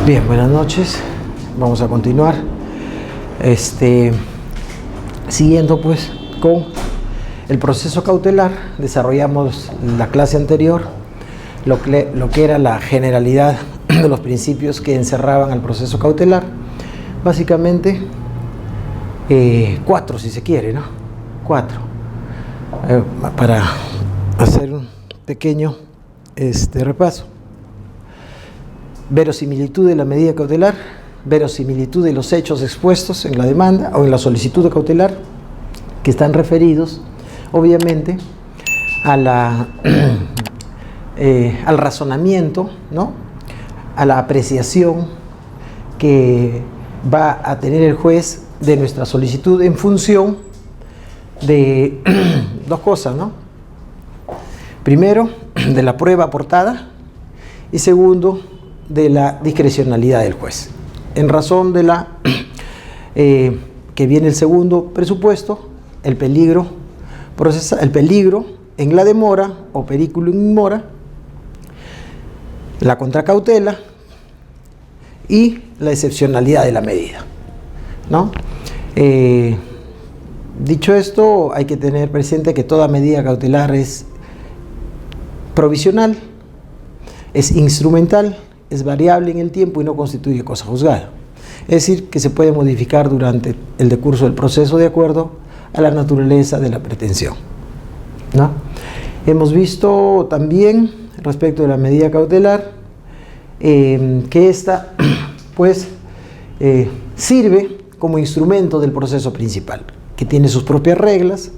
Bien, buenas noches. Vamos a continuar. Siguiendo pues con el proceso cautelar, desarrollamos en la clase anterior lo que era la generalidad de los principios que encerraban al proceso cautelar. Básicamente, 4 si se quiere, ¿no? 4. Para hacer un pequeño repaso. Verosimilitud de la medida cautelar, verosimilitud de los hechos expuestos en la demanda o en la solicitud de cautelar, que están referidos, obviamente, a al razonamiento, ¿no? A la apreciación que va a tener el juez de nuestra solicitud en función de dos cosas, ¿no? Primero, de la prueba aportada, y segundo, de la discrecionalidad del juez. En razón de la que viene el segundo presupuesto, el peligro en la demora o periculum in mora, la contracautela y la excepcionalidad de la medida, ¿no? Dicho esto, hay que tener presente que toda medida cautelar es provisional, es instrumental, es variable en el tiempo y no constituye cosa juzgada. Es decir, que se puede modificar durante el decurso del proceso de acuerdo a la naturaleza de la pretensión, ¿no? Hemos visto también, respecto de la medida cautelar, que ésta pues sirve como instrumento del proceso principal, que tiene sus propias reglas.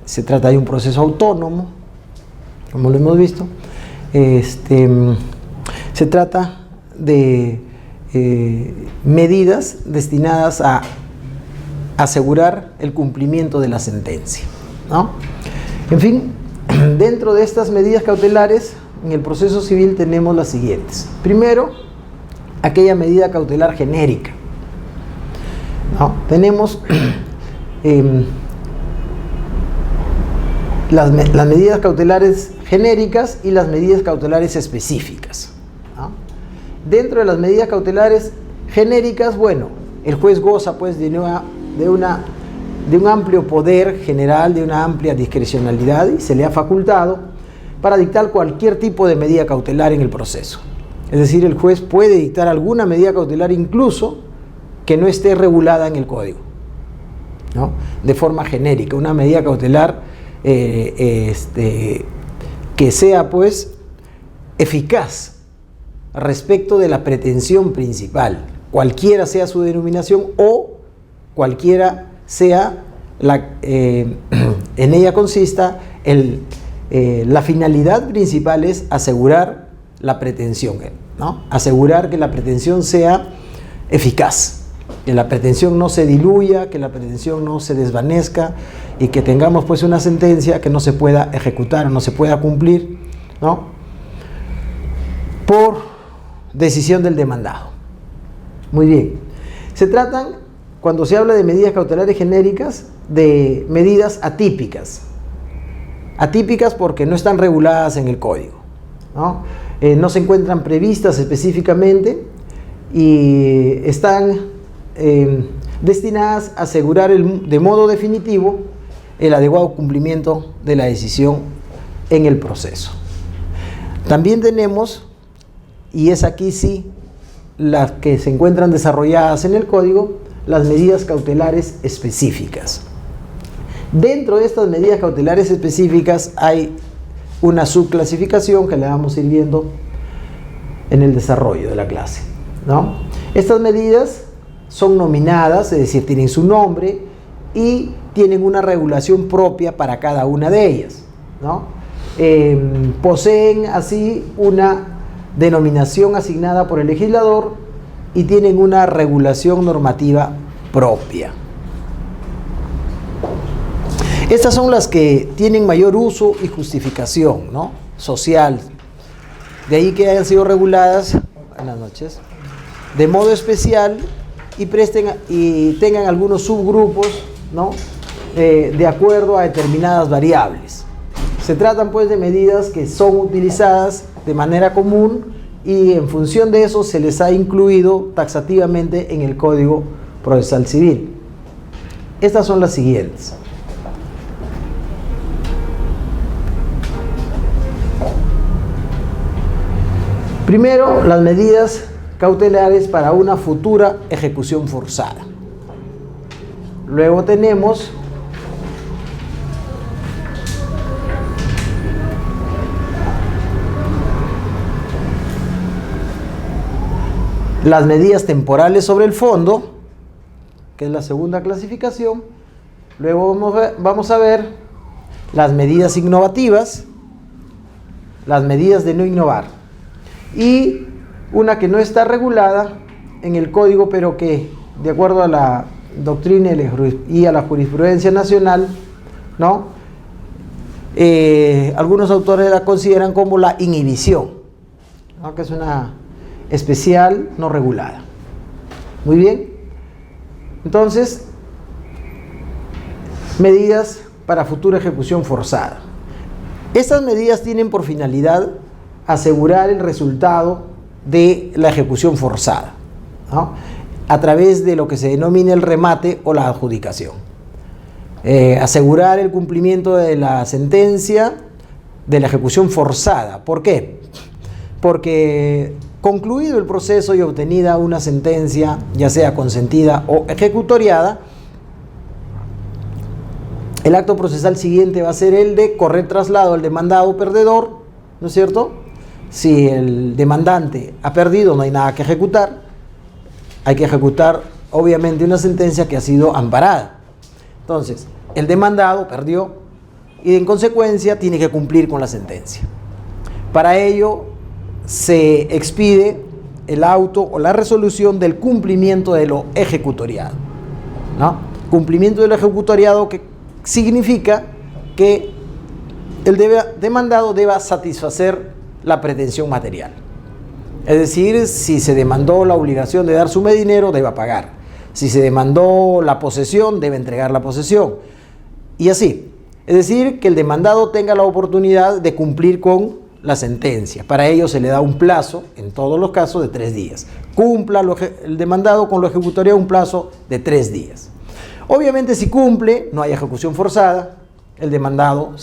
Se trata de un proceso autónomo, como lo hemos visto. Se trata de medidas destinadas a asegurar el cumplimiento de la sentencia, ¿no? En fin, dentro de estas medidas cautelares, en el proceso civil tenemos las siguientes. Primero, aquella medida cautelar genérica, ¿no? Tenemos las medidas cautelares genéricas y las medidas cautelares específicas, ¿no? Dentro de las medidas cautelares genéricas, bueno, el juez goza pues de un amplio poder general, de una amplia discrecionalidad, y se le ha facultado para dictar cualquier tipo de medida cautelar en el proceso. Es decir, el juez puede dictar alguna medida cautelar incluso que no esté regulada en el código, ¿no? De forma genérica, una medida cautelar que sea pues eficaz respecto de la pretensión principal, cualquiera sea su denominación o cualquiera sea en ella consista la finalidad principal es asegurar la pretensión, ¿no? Asegurar que la pretensión sea eficaz, que la pretensión no se diluya, que la pretensión no se desvanezca y que tengamos pues una sentencia que no se pueda ejecutar o no se pueda cumplir, ¿no? Por decisión del demandado. Muy bien. Se tratan, cuando se habla de medidas cautelares genéricas, de medidas atípicas. Atípicas porque no están reguladas en el código, ¿no? No se encuentran previstas específicamente y están destinadas a asegurar de modo definitivo el adecuado cumplimiento de la decisión en el proceso. También tenemos, y es aquí sí, las que se encuentran desarrolladas en el código, las medidas cautelares específicas. Dentro de estas medidas cautelares específicas hay una subclasificación que le vamos a ir viendo en el desarrollo de la clase, ¿no? Estas medidas son nominadas, es decir, tienen su nombre y tienen una regulación propia para cada una de ellas, ¿no? Poseen así una denominación asignada por el legislador y tienen una regulación normativa propia. Estas son las que tienen mayor uso y justificación, ¿no? Social. De ahí que hayan sido reguladas, buenas noches, de modo especial y tengan algunos subgrupos, ¿no? De acuerdo a determinadas variables. Se tratan pues de medidas que son utilizadas de manera común y en función de eso se les ha incluido taxativamente en el Código Procesal Civil. Estas son las siguientes. Primero, las medidas cautelares para una futura ejecución forzada. Luego tenemos las medidas temporales sobre el fondo, que es la segunda clasificación. Luego vamos a ver las medidas innovativas, las medidas de no innovar, y una que no está regulada en el código, pero que de acuerdo a la doctrina y a la jurisprudencia nacional, ¿no? Algunos autores la consideran como la inhibición, ¿no? Que es una especial no regulada. Muy bien. Entonces, medidas para futura ejecución forzada. Estas medidas tienen por finalidad asegurar el resultado de la ejecución forzada, ¿no? A través de lo que se denomina el remate o la adjudicación. Asegurar el cumplimiento de la sentencia de la ejecución forzada. ¿Por qué? Porque concluido el proceso y obtenida una sentencia, ya sea consentida o ejecutoriada, el acto procesal siguiente va a ser el de correr traslado al demandado perdedor, ¿no es cierto? Si el demandante ha perdido, no hay nada que ejecutar. Hay que ejecutar, obviamente, una sentencia que ha sido amparada. Entonces, el demandado perdió y, en consecuencia, tiene que cumplir con la sentencia. Para ello, se expide el auto o la resolución del cumplimiento de lo ejecutoriado, ¿no? Cumplimiento de lo ejecutoriado, que significa que el demandado deba satisfacer la pretensión material. Es decir, si se demandó la obligación de dar suma de dinero, deba pagar. Si se demandó la posesión, debe entregar la posesión. Y así. Es decir, que el demandado tenga la oportunidad de cumplir con la sentencia. Para ello se le da un plazo, en todos los casos, de 3 días. Cumpla el demandado con lo ejecutoriado un plazo de 3 días. Obviamente, si cumple, no hay ejecución forzada, el demandado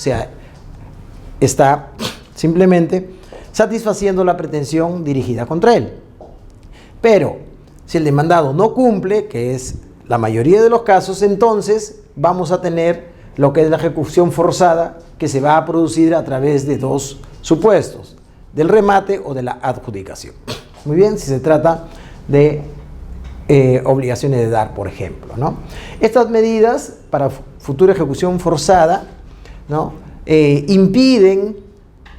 está simplemente satisfaciendo la pretensión dirigida contra él. Pero si el demandado no cumple, que es la mayoría de los casos, entonces vamos a tener lo que es la ejecución forzada, que se va a producir a través de 2 supuestos, del remate o de la adjudicación. Muy bien, si se trata de obligaciones de dar, por ejemplo, ¿no? Estas medidas para futura ejecución forzada, ¿no? Impiden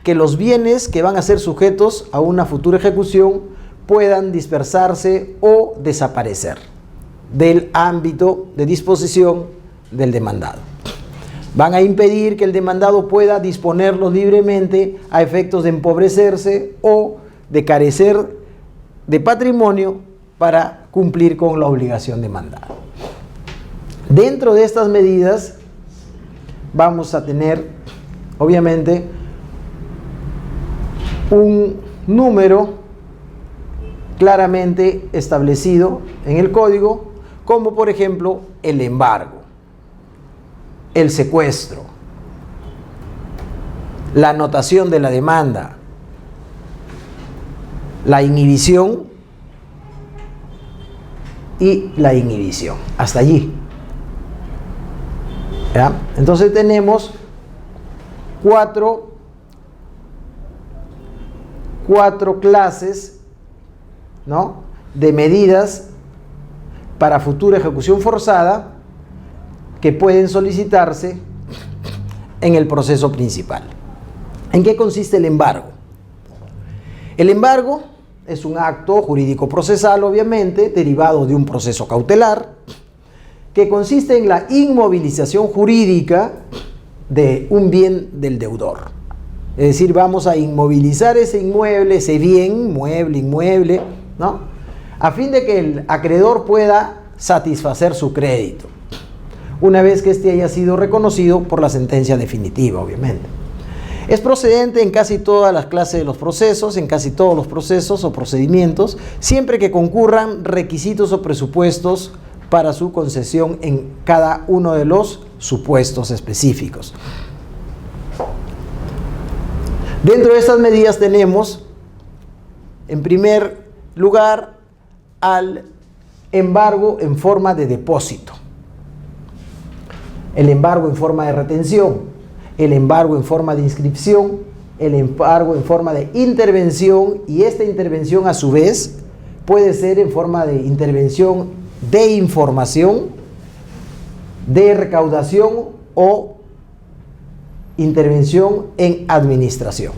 que los bienes que van a ser sujetos a una futura ejecución puedan dispersarse o desaparecer del ámbito de disposición del demandado. Van a impedir que el demandado pueda disponerlos libremente a efectos de empobrecerse o de carecer de patrimonio para cumplir con la obligación demandada. Dentro de estas medidas vamos a tener, obviamente, un número claramente establecido en el código, como por ejemplo el embargo, el secuestro, la anotación de la demanda, la inhibición y la inhibición. Hasta allí. ¿Ya? Entonces tenemos cuatro clases, ¿no?, de medidas para futura ejecución forzada que pueden solicitarse en el proceso principal. ¿En qué consiste el embargo? El embargo es un acto jurídico procesal, obviamente, derivado de un proceso cautelar, que consiste en la inmovilización jurídica de un bien del deudor. Es decir, vamos a inmovilizar ese inmueble, ese bien, mueble, inmueble, ¿no?, a fin de que el acreedor pueda satisfacer su crédito, una vez que éste haya sido reconocido por la sentencia definitiva, obviamente. Es procedente en casi todas las clases de los procesos, en casi todos los procesos o procedimientos, siempre que concurran requisitos o presupuestos para su concesión en cada uno de los supuestos específicos. Dentro de estas medidas tenemos, en primer lugar, al embargo en forma de depósito, el embargo en forma de retención, el embargo en forma de inscripción, el embargo en forma de intervención, y esta intervención a su vez puede ser en forma de intervención de información, de recaudación o intervención en administración.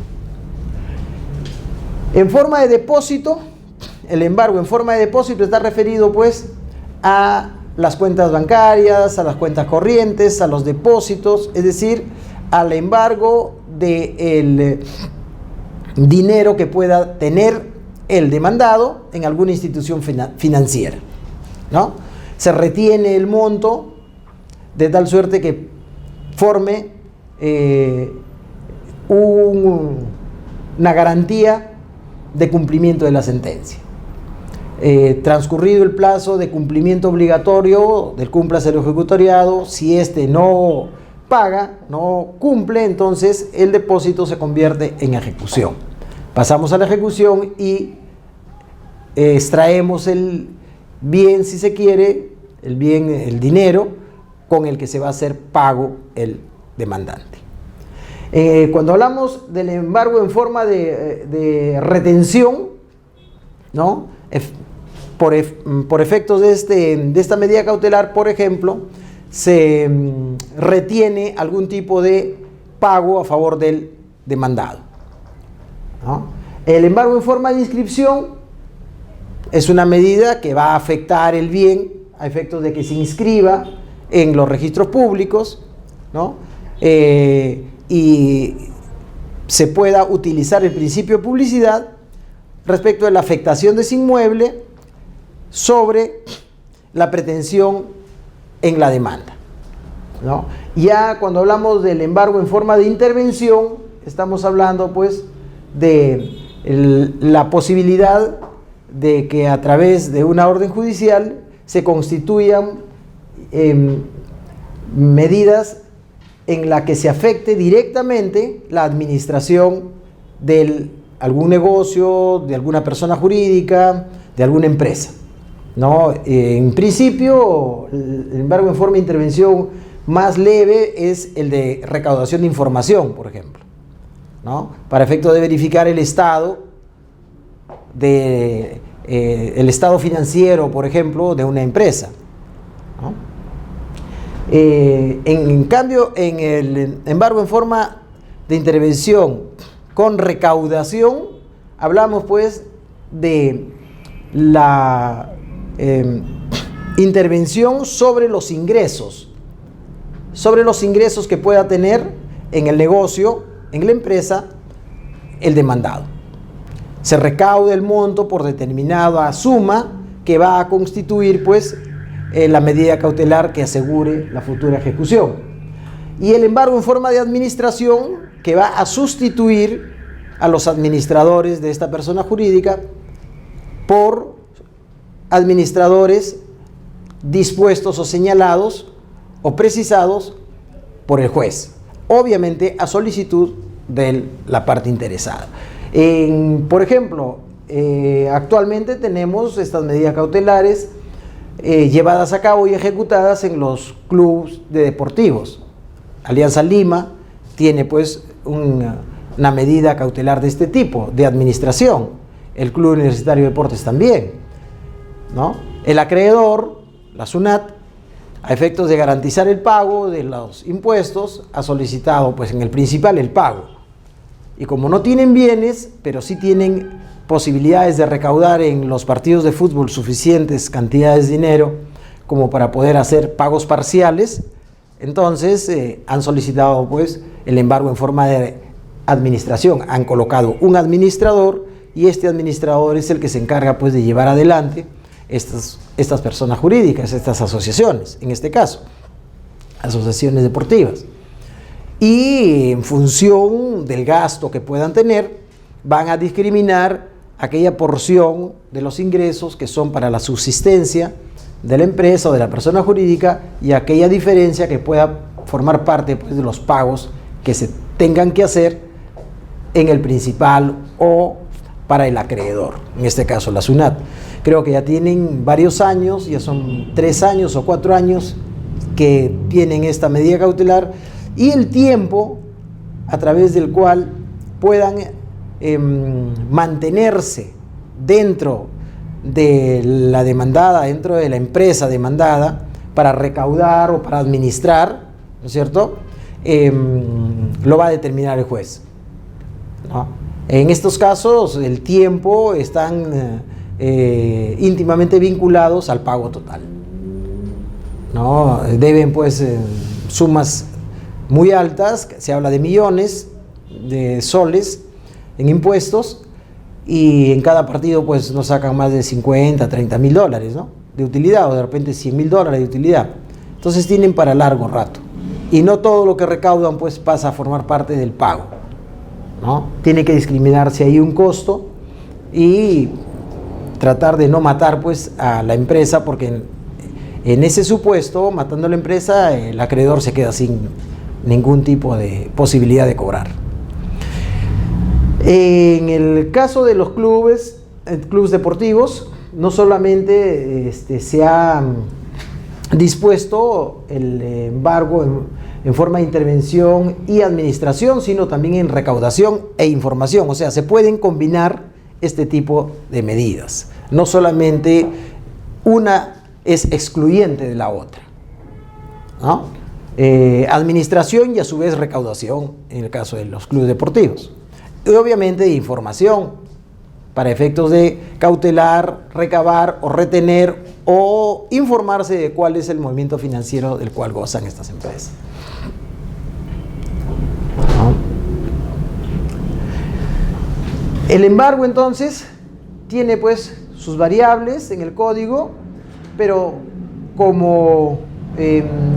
En forma de depósito, el embargo en forma de depósito está referido pues a las cuentas bancarias, a las cuentas corrientes, a los depósitos, es decir, al embargo del dinero que pueda tener el demandado en alguna institución financiera, ¿no? Se retiene el monto de tal suerte que forme una garantía de cumplimiento de la sentencia. Transcurrido el plazo de cumplimiento obligatorio del cúmplase el ejecutoriado, si éste no paga, no cumple, entonces el depósito se convierte en ejecución. Pasamos a la ejecución y extraemos el bien, si se quiere, el bien, el dinero con el que se va a hacer pago el demandante. Cuando hablamos del embargo en forma de retención, ¿no? Por efectos de esta medida cautelar, por ejemplo, se retiene algún tipo de pago a favor del demandado, ¿no? El embargo en forma de inscripción es una medida que va a afectar el bien a efectos de que se inscriba en los registros públicos, ¿no? Y se pueda utilizar el principio de publicidad respecto de la afectación de ese inmueble sobre la pretensión en la demanda, ¿no? Ya cuando hablamos del embargo en forma de intervención, estamos hablando pues de la posibilidad de que a través de una orden judicial se constituyan medidas en la que se afecte directamente la administración de algún negocio, de alguna persona jurídica, de alguna empresa, ¿no? En principio, el embargo en forma de intervención más leve es el de recaudación de información, por ejemplo, ¿no? Para efecto de verificar el estado el estado financiero, por ejemplo, de una empresa, ¿no? En cambio, en el embargo en forma de intervención con recaudación, hablamos pues de la intervención sobre los ingresos que pueda tener en el negocio, en la empresa, el demandado. Se recauda el monto por determinada suma que va a constituir pues la medida cautelar que asegure la futura ejecución. Y el embargo en forma de administración, que va a sustituir a los administradores de esta persona jurídica por administradores dispuestos o señalados o precisados por el juez, obviamente a solicitud de la parte interesada. Por ejemplo, actualmente tenemos estas medidas cautelares llevadas a cabo y ejecutadas en los clubes deportivos. Alianza Lima tiene pues una medida cautelar de este tipo, de administración. El Club Universitario de Deportes también, ¿no? El acreedor, la SUNAT, a efectos de garantizar el pago de los impuestos, ha solicitado pues en el principal el pago. Y como no tienen bienes, pero sí tienen posibilidades de recaudar en los partidos de fútbol suficientes cantidades de dinero como para poder hacer pagos parciales, entonces han solicitado pues el embargo en forma de administración. Han colocado un administrador y este administrador es el que se encarga pues de llevar adelante estas personas jurídicas, estas asociaciones, en este caso, asociaciones deportivas. y en función del gasto que puedan tener, van a discriminar aquella porción de los ingresos que son para la subsistencia de la empresa o de la persona jurídica y aquella diferencia que pueda formar parte, pues, de los pagos que se tengan que hacer en el principal o para el acreedor, en este caso la SUNAT. Creo que ya tienen varios años, ya son 3 años o 4 años que tienen esta medida cautelar, y el tiempo a través del cual puedan mantenerse dentro de la demandada, dentro de la empresa demandada, para recaudar o para administrar, ¿no es cierto? Lo va a determinar el juez, ¿no? En estos casos el tiempo están íntimamente vinculados al pago total, ¿no? Deben, pues, sumas muy altas, se habla de millones de soles en impuestos, y en cada partido, pues, nos sacan más de 50, 30 mil dólares, ¿no?, de utilidad, o de repente 100 mil dólares de utilidad. Entonces tienen para largo rato, y no todo lo que recaudan, pues, pasa a formar parte del pago, ¿no? Tiene que discriminarse ahí un costo y tratar de no matar, pues, a la empresa, porque en ese supuesto, matando a la empresa, el acreedor se queda sin ningún tipo de posibilidad de cobrar. En el caso de los clubes deportivos, no solamente se ha dispuesto el embargo en forma de intervención y administración, sino también en recaudación e información. O sea, se pueden combinar este tipo de medidas. No solamente una es excluyente de la otra, ¿no? Administración y a su vez recaudación en el caso de los clubes deportivos. Y obviamente información para efectos de cautelar, recabar o retener o informarse de cuál es el movimiento financiero del cual gozan estas empresas, ¿no? El embargo, entonces, tiene, pues, sus variables en el código, pero como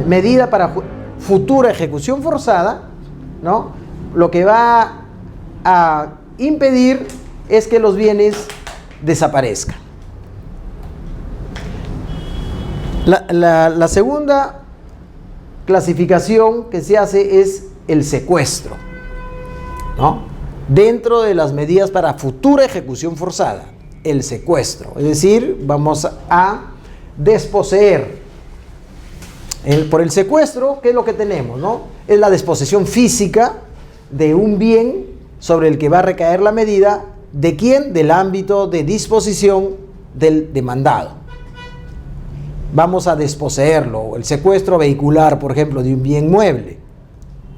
medida para futura ejecución forzada, ¿no?, lo que va a impedir es que los bienes desaparezcan. La segunda clasificación que se hace es el secuestro, ¿no?, dentro de las medidas para futura ejecución forzada. El secuestro, es decir, vamos a desposeer. Por el secuestro, ¿qué es lo que tenemos, no? Es la disposición física de un bien sobre el que va a recaer la medida. ¿De quién? Del ámbito de disposición del demandado. Vamos a desposeerlo. El secuestro vehicular, por ejemplo, de un bien mueble,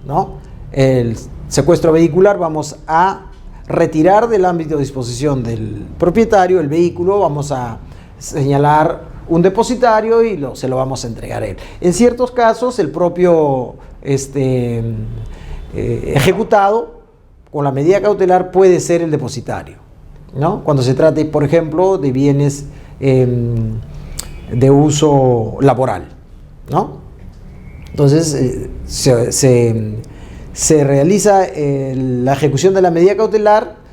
¿no? El secuestro vehicular, vamos a retirar del ámbito de disposición del propietario el vehículo, vamos a señalar un depositario y se lo vamos a entregar a él. En ciertos casos, el propio ejecutado con la medida cautelar puede ser el depositario, ¿no?, cuando se trate, por ejemplo, de bienes de uso laboral, ¿no? Entonces se realiza la ejecución de la medida cautelar,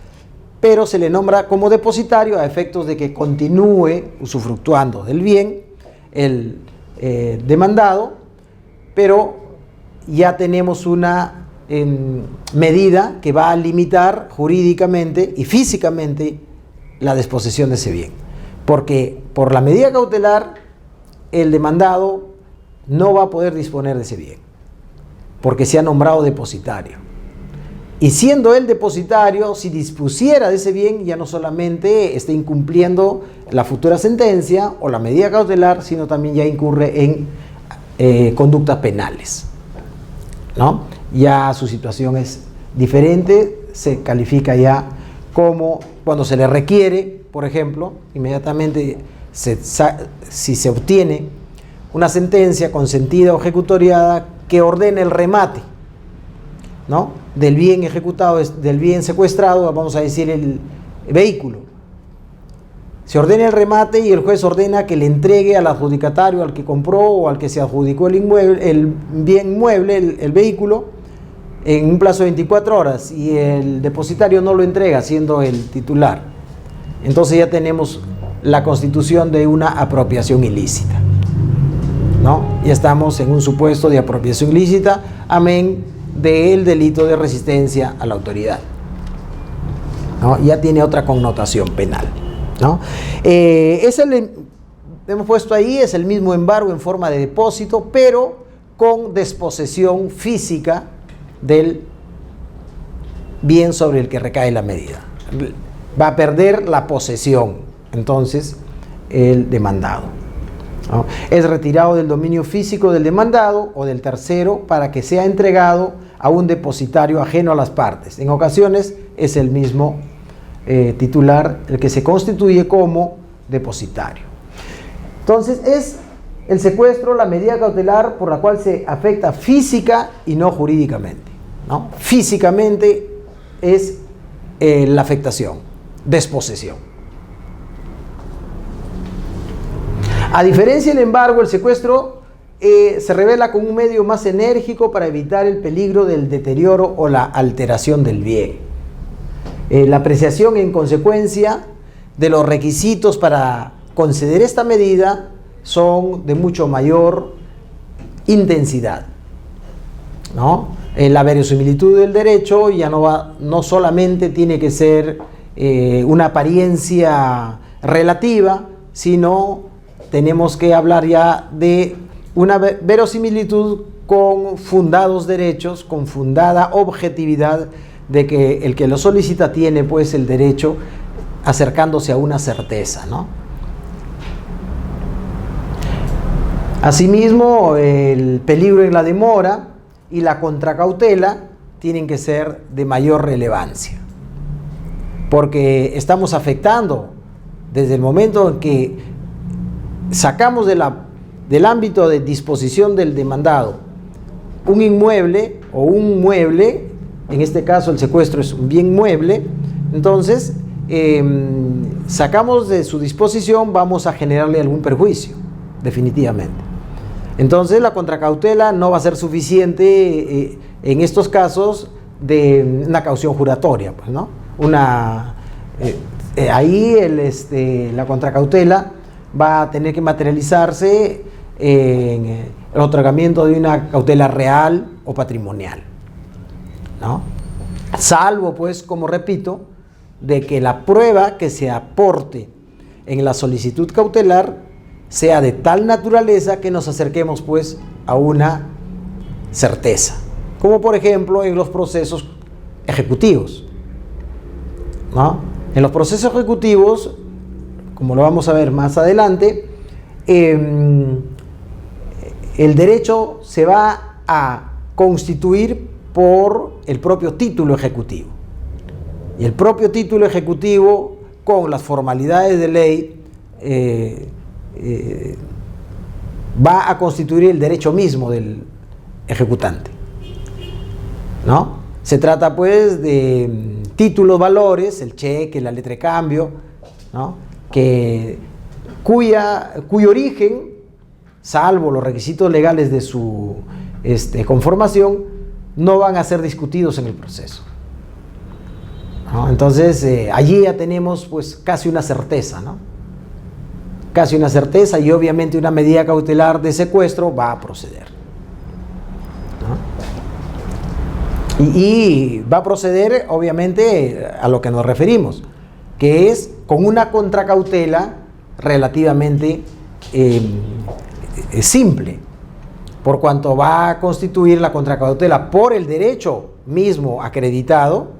pero se le nombra como depositario a efectos de que continúe usufructuando del bien el demandado, pero ya tenemos una medida que va a limitar jurídicamente y físicamente la disposición de ese bien, porque por la medida cautelar el demandado no va a poder disponer de ese bien, porque se ha nombrado depositario. Y siendo él depositario, si dispusiera de ese bien, ya no solamente está incumpliendo la futura sentencia o la medida cautelar, sino también ya incurre en conductas penales, ¿no? Ya su situación es diferente, se califica ya como cuando se le requiere, por ejemplo, inmediatamente si se obtiene una sentencia consentida o ejecutoriada que ordene el remate, ¿no?, del bien ejecutado, del bien secuestrado, vamos a decir el vehículo. Se ordena el remate y el juez ordena que le entregue al adjudicatario, al que compró o al que se adjudicó el bien mueble, el vehículo, en un plazo de 24 horas y el depositario no lo entrega siendo el titular, entonces ya tenemos la constitución de una apropiación ilícita, ¿no? Ya estamos en un supuesto de apropiación ilícita, amén del delito de resistencia a la autoridad, ¿no? Ya tiene otra connotación penal, ¿no? Hemos puesto ahí, es el mismo embargo en forma de depósito, pero con desposesión física del bien sobre el que recae la medida. Va a perder la posesión, entonces, el demandado, ¿no? Es retirado del dominio físico del demandado o del tercero para que sea entregado a un depositario ajeno a las partes. En ocasiones es el mismo titular el que se constituye como depositario. Entonces es el secuestro la medida cautelar por la cual se afecta física y no jurídicamente, ¿no? Físicamente es la afectación, desposesión. A diferencia del embargo, el secuestro se revela como un medio más enérgico para evitar el peligro del deterioro o la alteración del bien. La apreciación en consecuencia de los requisitos para conceder esta medida son de mucho mayor intensidad, ¿no? La verosimilitud del derecho ya no solamente tiene que ser una apariencia relativa, sino tenemos que hablar ya de una verosimilitud con fundados derechos, con fundada objetividad de que el que lo solicita tiene pues el derecho acercándose a una certeza, ¿no? Asimismo, el peligro en la demora y la contracautela tienen que ser de mayor relevancia, porque estamos afectando desde el momento en que sacamos del ámbito de disposición del demandado un inmueble o un mueble, en este caso el secuestro es un bien mueble, entonces sacamos de su disposición, vamos a generarle algún perjuicio, definitivamente. Entonces la contracautela no va a ser suficiente en estos casos de una caución juratoria, pues, ¿no? Ahí la contracautela va a tener que materializarse en el otorgamiento de una cautela real o patrimonial, ¿no? Salvo, pues, como repito, de que la prueba que se aporte en la solicitud cautelar sea de tal naturaleza que nos acerquemos pues a una certeza, como por ejemplo en los procesos ejecutivos, ¿no? En los procesos ejecutivos, como lo vamos a ver más adelante, el derecho se va a constituir por el propio título ejecutivo, y el propio título ejecutivo con las formalidades de ley va a constituir el derecho mismo del ejecutante, ¿no? Se trata pues de títulos, valores, el cheque, la letra de cambio, ¿no? Cuyo origen, salvo los requisitos legales de su conformación, no van a ser discutidos en el proceso, ¿no? Entonces allí ya tenemos pues casi una certeza, ¿no? Casi una certeza, y obviamente una medida cautelar de secuestro va a proceder, ¿no? Y va a proceder obviamente a lo que nos referimos, que es con una contracautela relativamente simple, por cuanto va a constituir la contracautela por el derecho mismo acreditado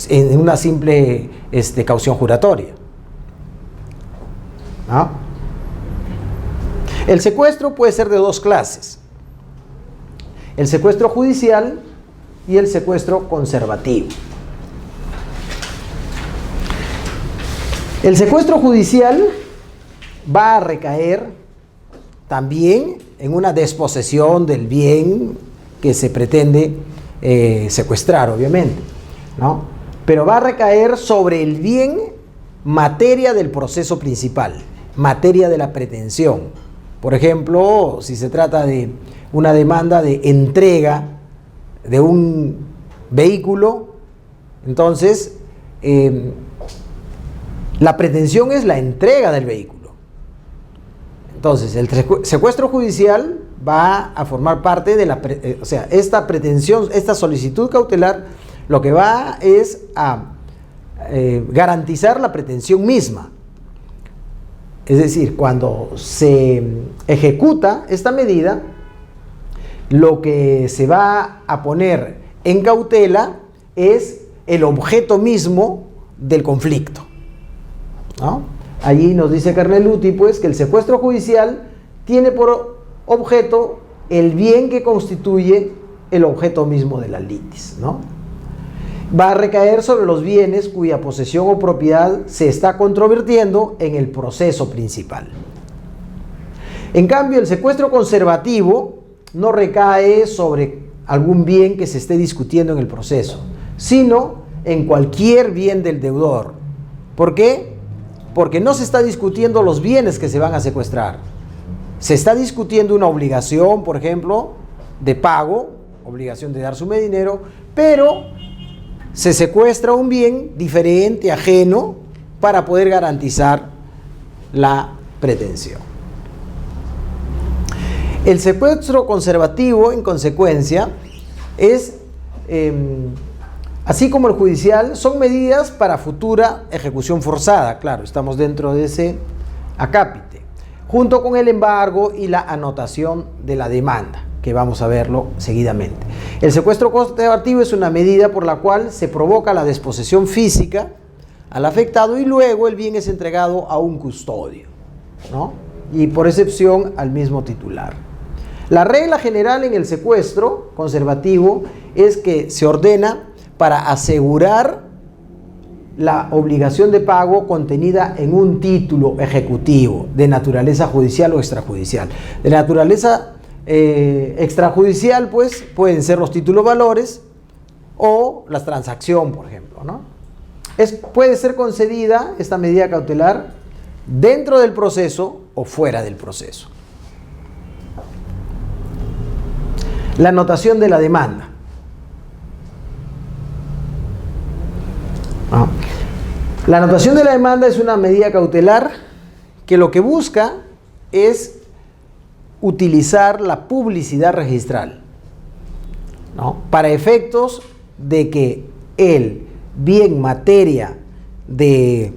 en una simple caución juratoria, ¿no? El secuestro puede ser de dos clases: el secuestro judicial y el secuestro conservativo. El secuestro judicial va a recaer también en una desposesión del bien que se pretende secuestrar, obviamente, ¿no? Pero va a recaer sobre el bien materia del proceso principal, materia de la pretensión. Por ejemplo, si se trata de una demanda de entrega de un vehículo, entonces la pretensión es la entrega del vehículo. Entonces, el secuestro judicial va a formar parte de o sea, esta pretensión, esta solicitud cautelar, lo que va es a garantizar la pretensión misma. Es decir, cuando se ejecuta esta medida, lo que se va a poner en cautela es el objeto mismo del conflicto, ¿no? Allí nos dice Carneluti, pues, que el secuestro judicial tiene por objeto el bien que constituye el objeto mismo de la litis, ¿no? Va a recaer sobre los bienes cuya posesión o propiedad se está controvirtiendo en el proceso principal. En cambio, el secuestro conservativo no recae sobre algún bien que se esté discutiendo en el proceso, sino en cualquier bien del deudor. ¿Por qué? Porque no se está discutiendo los bienes que se van a secuestrar. Se está discutiendo una obligación, por ejemplo, de pago, obligación de dar suma de dinero, pero se secuestra un bien diferente, ajeno, para poder garantizar la pretensión. El secuestro conservativo, en consecuencia, es, así como el judicial, son medidas para futura ejecución forzada. Claro, estamos dentro de ese acápite, junto con el embargo y la anotación de la demanda, que vamos a verlo seguidamente. El secuestro conservativo es una medida por la cual se provoca la desposesión física al afectado y luego el bien es entregado a un custodio, ¿no? Y por excepción al mismo titular. La regla general en el secuestro conservativo es que se ordena para asegurar la obligación de pago contenida en un título ejecutivo de naturaleza judicial o extrajudicial. De naturaleza extrajudicial, pues, pueden ser los títulos valores o la transacción, por ejemplo, ¿no? Puede ser concedida esta medida cautelar dentro del proceso o fuera del proceso. La anotación de la demanda. La anotación de la demanda es una medida cautelar que lo que busca es utilizar la publicidad registral, ¿no? Para efectos de que el bien materia de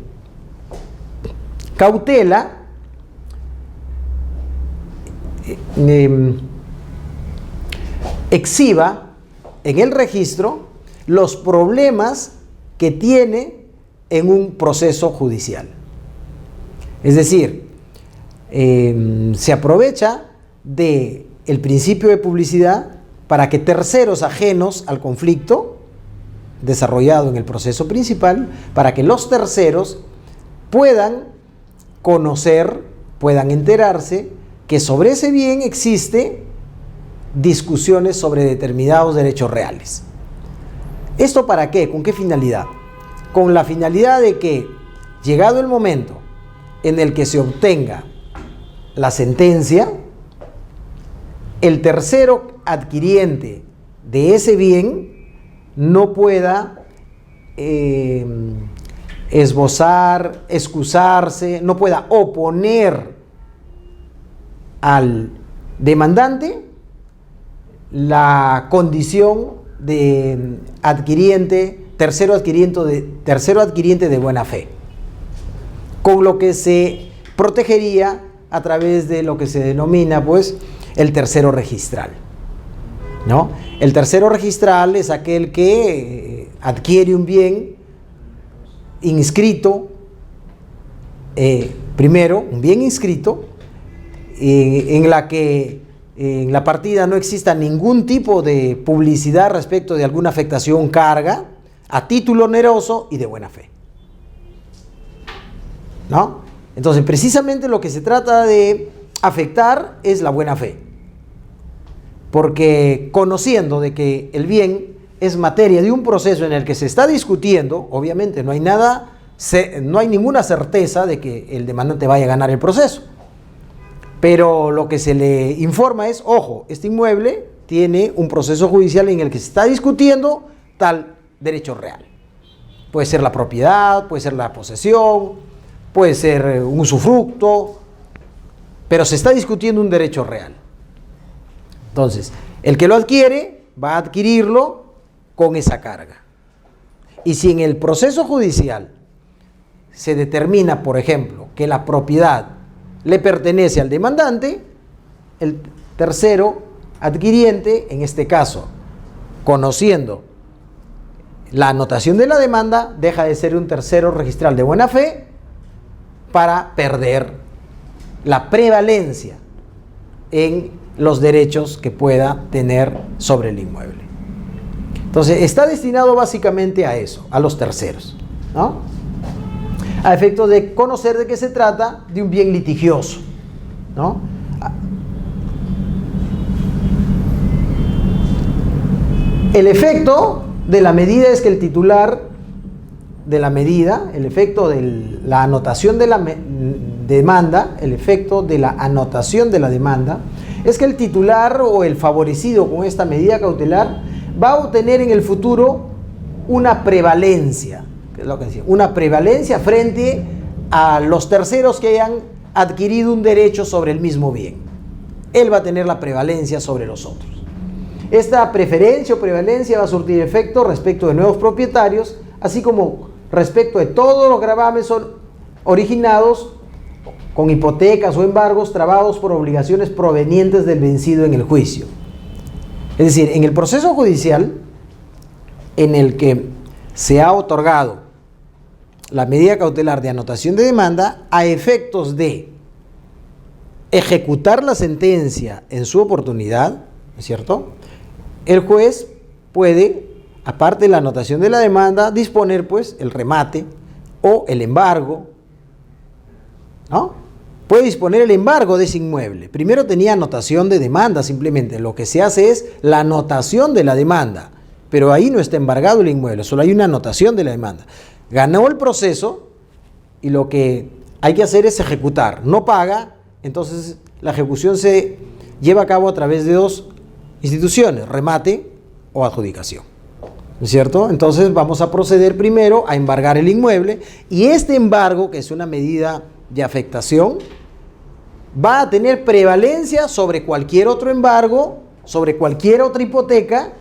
cautela exhiba en el registro los problemas que tiene en un proceso judicial. Es decir, se aprovecha del principio de publicidad para que terceros ajenos al conflicto desarrollado en el proceso principal, para que los terceros puedan conocer, puedan enterarse que sobre ese bien existe discusiones sobre determinados derechos reales. ¿Esto para qué? ¿Con qué finalidad? Con la finalidad de que, llegado el momento en el que se obtenga la sentencia, el tercero adquiriente de ese bien no pueda esbozar, excusarse, no pueda oponer al demandante la condición de adquiriente, tercero adquiriente de buena fe, con lo que se protegería a través de lo que se denomina, pues, el tercero registral, ¿no? El tercero registral es aquel que adquiere un bien inscrito, primero, un bien inscrito, en la que en la partida no exista ningún tipo de publicidad respecto de alguna afectación, carga, a título oneroso y de buena fe, ¿no? Entonces, precisamente lo que se trata de afectar es la buena fe, porque conociendo de que el bien es materia de un proceso en el que se está discutiendo, obviamente no hay ninguna certeza de que el demandante vaya a ganar el proceso, pero lo que se le informa es, ojo, este inmueble tiene un proceso judicial en el que se está discutiendo tal derecho real. Puede ser la propiedad, puede ser la posesión, puede ser un usufructo, pero se está discutiendo un derecho real. Entonces, el que lo adquiere va a adquirirlo con esa carga. Y si en el proceso judicial se determina, por ejemplo, que la propiedad le pertenece al demandante, el tercero adquiriente, en este caso, conociendo la anotación de la demanda, deja de ser un tercero registral de buena fe para perder la prevalencia en los derechos que pueda tener sobre el inmueble. Entonces, está destinado básicamente a eso, a los terceros, ¿no? A efecto de conocer de qué se trata de un bien litigioso, ¿no? El efecto de la medida es que el titular de la medida, el efecto de la anotación de la demanda, el efecto de la anotación de la demanda, es que el titular o el favorecido con esta medida cautelar va a obtener en el futuro una prevalencia, que es lo que decía, una prevalencia frente a los terceros que hayan adquirido un derecho sobre el mismo bien. Él va a tener la prevalencia sobre los otros. Esta preferencia o prevalencia va a surtir efecto respecto de nuevos propietarios, así como respecto de todos los gravames originados con hipotecas o embargos trabados por obligaciones provenientes del vencido en el juicio. Es decir, en el proceso judicial en el que se ha otorgado la medida cautelar de anotación de demanda, a efectos de ejecutar la sentencia en su oportunidad, ¿no es cierto?, el juez puede, aparte de la anotación de la demanda, disponer pues el remate o el embargo, ¿no? Puede disponer el embargo de ese inmueble. Primero tenía anotación de demanda simplemente. Lo que se hace es la anotación de la demanda, pero ahí no está embargado el inmueble, solo hay una anotación de la demanda. Ganó el proceso y lo que hay que hacer es ejecutar. No paga, entonces la ejecución se lleva a cabo a través de dos instituciones, remate o adjudicación, ¿no es cierto? Entonces vamos a proceder primero a embargar el inmueble y este embargo, que es una medida de afectación, va a tener prevalencia sobre cualquier otro embargo, sobre cualquier otra hipoteca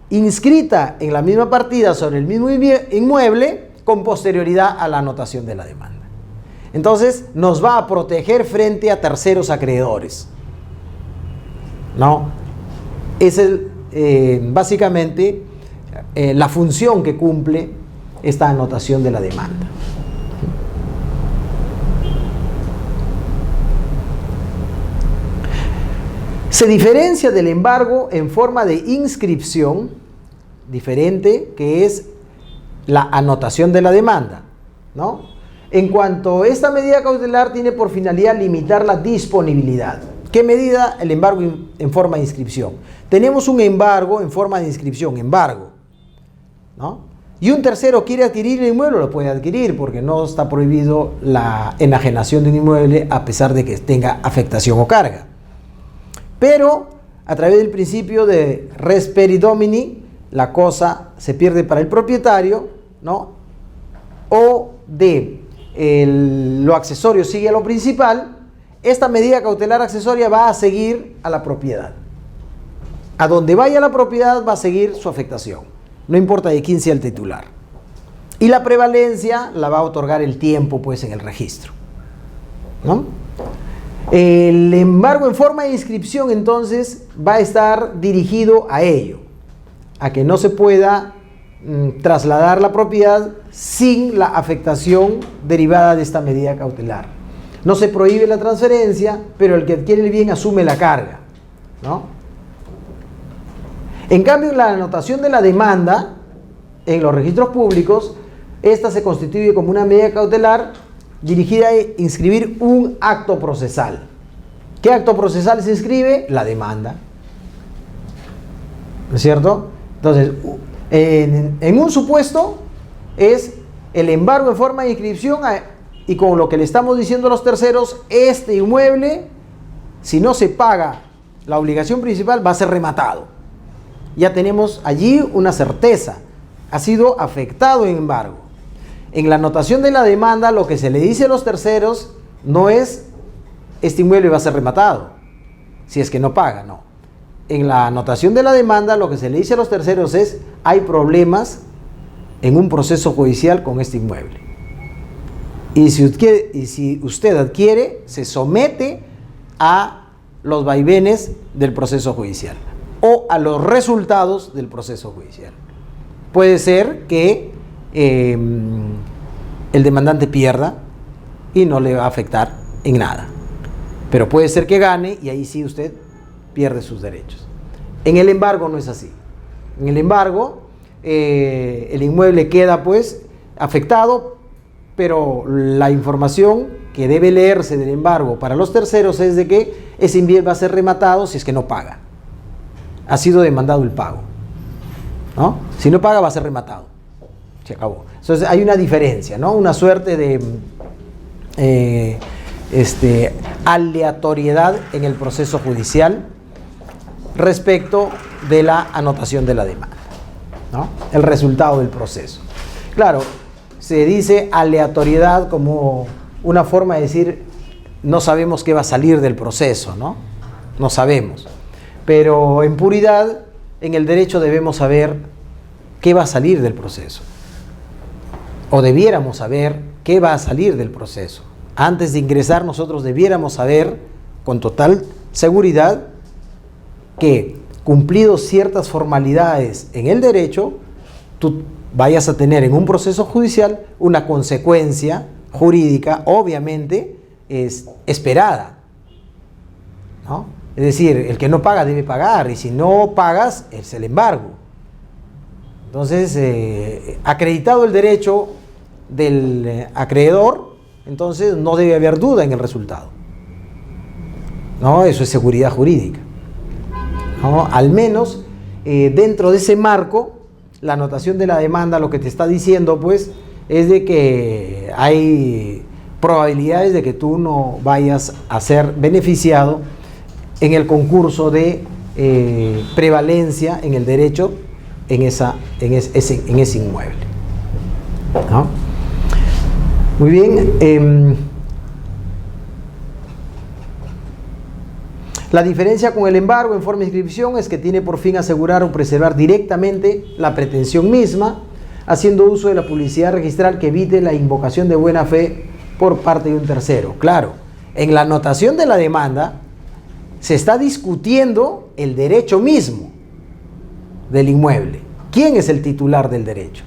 inscrita en la misma partida sobre el mismo inmueble con posterioridad a la anotación de la demanda. Entonces nos va a proteger frente a terceros acreedores, ¿no? Esa es básicamente la función que cumple esta anotación de la demanda. Se diferencia del embargo en forma de inscripción, diferente, que es la anotación de la demanda, ¿no? En cuanto a esta medida cautelar tiene por finalidad limitar la disponibilidad. ¿Qué medida? El embargo en forma de inscripción. Tenemos un embargo en forma de inscripción, embargo, ¿no? Y un tercero quiere adquirir el inmueble, lo puede adquirir porque no está prohibido la enajenación de un inmueble a pesar de que tenga afectación o carga. Pero a través del principio de res peri domini, la cosa se pierde para el propietario, ¿no? O de lo accesorio sigue a lo principal. Esta medida cautelar accesoria va a seguir a la propiedad. A donde vaya la propiedad va a seguir su afectación. No importa de quién sea el titular. Y la prevalencia la va a otorgar el tiempo, pues, en el registro, ¿no? El embargo en forma de inscripción, entonces, va a estar dirigido a ello, a que no se pueda trasladar la propiedad sin la afectación derivada de esta medida cautelar. No se prohíbe la transferencia, pero el que adquiere el bien asume la carga, ¿no? En cambio, la anotación de la demanda en los registros públicos, esta se constituye como una medida cautelar dirigida a inscribir un acto procesal. ¿Qué acto procesal se inscribe? La demanda, ¿no es cierto? Entonces, en un supuesto es el embargo en forma de inscripción y con lo que le estamos diciendo a los terceros, este inmueble, si no se paga la obligación principal va a ser rematado. Ya tenemos allí una certeza, ha sido afectado en embargo. En la anotación de la demanda lo que se le dice a los terceros no es este inmueble va a ser rematado, si es que no paga, no. En la anotación de la demanda lo que se le dice a los terceros es hay problemas en un proceso judicial con este inmueble. Y si usted adquiere, se somete a los vaivenes del proceso judicial o a los resultados del proceso judicial. Puede ser que el demandante pierda y no le va a afectar en nada, pero puede ser que gane y ahí sí usted pierde sus derechos. En el embargo no es así. En el embargo el inmueble queda pues afectado, pero la información que debe leerse del embargo para los terceros es de que ese inmueble va a ser rematado si es que no paga. Ha sido demandado el pago, ¿no? Si no paga va a ser rematado. Se acabó. Entonces hay una diferencia, ¿no? Una suerte de aleatoriedad en el proceso judicial respecto de la anotación de la demanda, ¿no? El resultado del proceso. Claro, se dice aleatoriedad como una forma de decir no sabemos qué va a salir del proceso, ¿no? No sabemos. Pero en puridad, en el derecho debemos saber qué va a salir del proceso. O debiéramos saber qué va a salir del proceso. Antes de ingresar nosotros debiéramos saber con total seguridad que cumplidos ciertas formalidades en el derecho, tú vayas a tener en un proceso judicial una consecuencia jurídica, obviamente, es esperada, ¿no? Es decir, el que no paga debe pagar, y si no pagas, es el embargo. Entonces, acreditado el derecho del acreedor, entonces no debe haber duda en el resultado, ¿no? Eso es seguridad jurídica, ¿no? Al menos dentro de ese marco, la anotación de la demanda lo que te está diciendo pues es de que hay probabilidades de que tú no vayas a ser beneficiado en el concurso de prevalencia en el derecho en ese inmueble, ¿no? Muy bien. La diferencia con el embargo en forma de inscripción es que tiene por fin asegurar o preservar directamente la pretensión misma, haciendo uso de la publicidad registral que evite la invocación de buena fe por parte de un tercero. Claro, en la anotación de la demanda se está discutiendo el derecho mismo del inmueble. ¿Quién es el titular del derecho?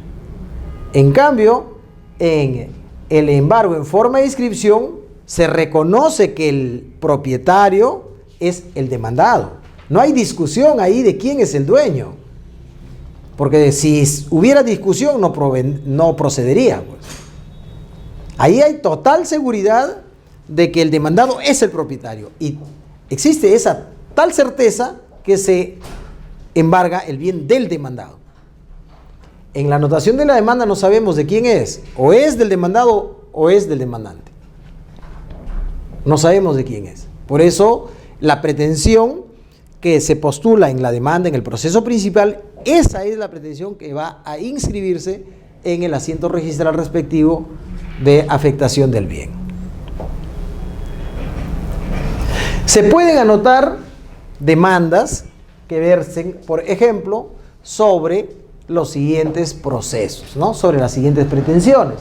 En cambio, en el embargo en forma de inscripción se reconoce que el propietario es el demandado. No hay discusión ahí de quién es el dueño, porque si hubiera discusión no procedería, pues. Ahí hay total seguridad de que el demandado es el propietario y existe esa tal certeza que se embarga el bien del demandado. En la anotación de la demanda no sabemos de quién es, o es del demandado o es del demandante. No sabemos de quién es. Por eso la pretensión que se postula en la demanda, en el proceso principal, esa es la pretensión que va a inscribirse en el asiento registral respectivo de afectación del bien. Se pueden anotar demandas que versen, por ejemplo, sobre los siguientes procesos, ¿no? Sobre las siguientes pretensiones.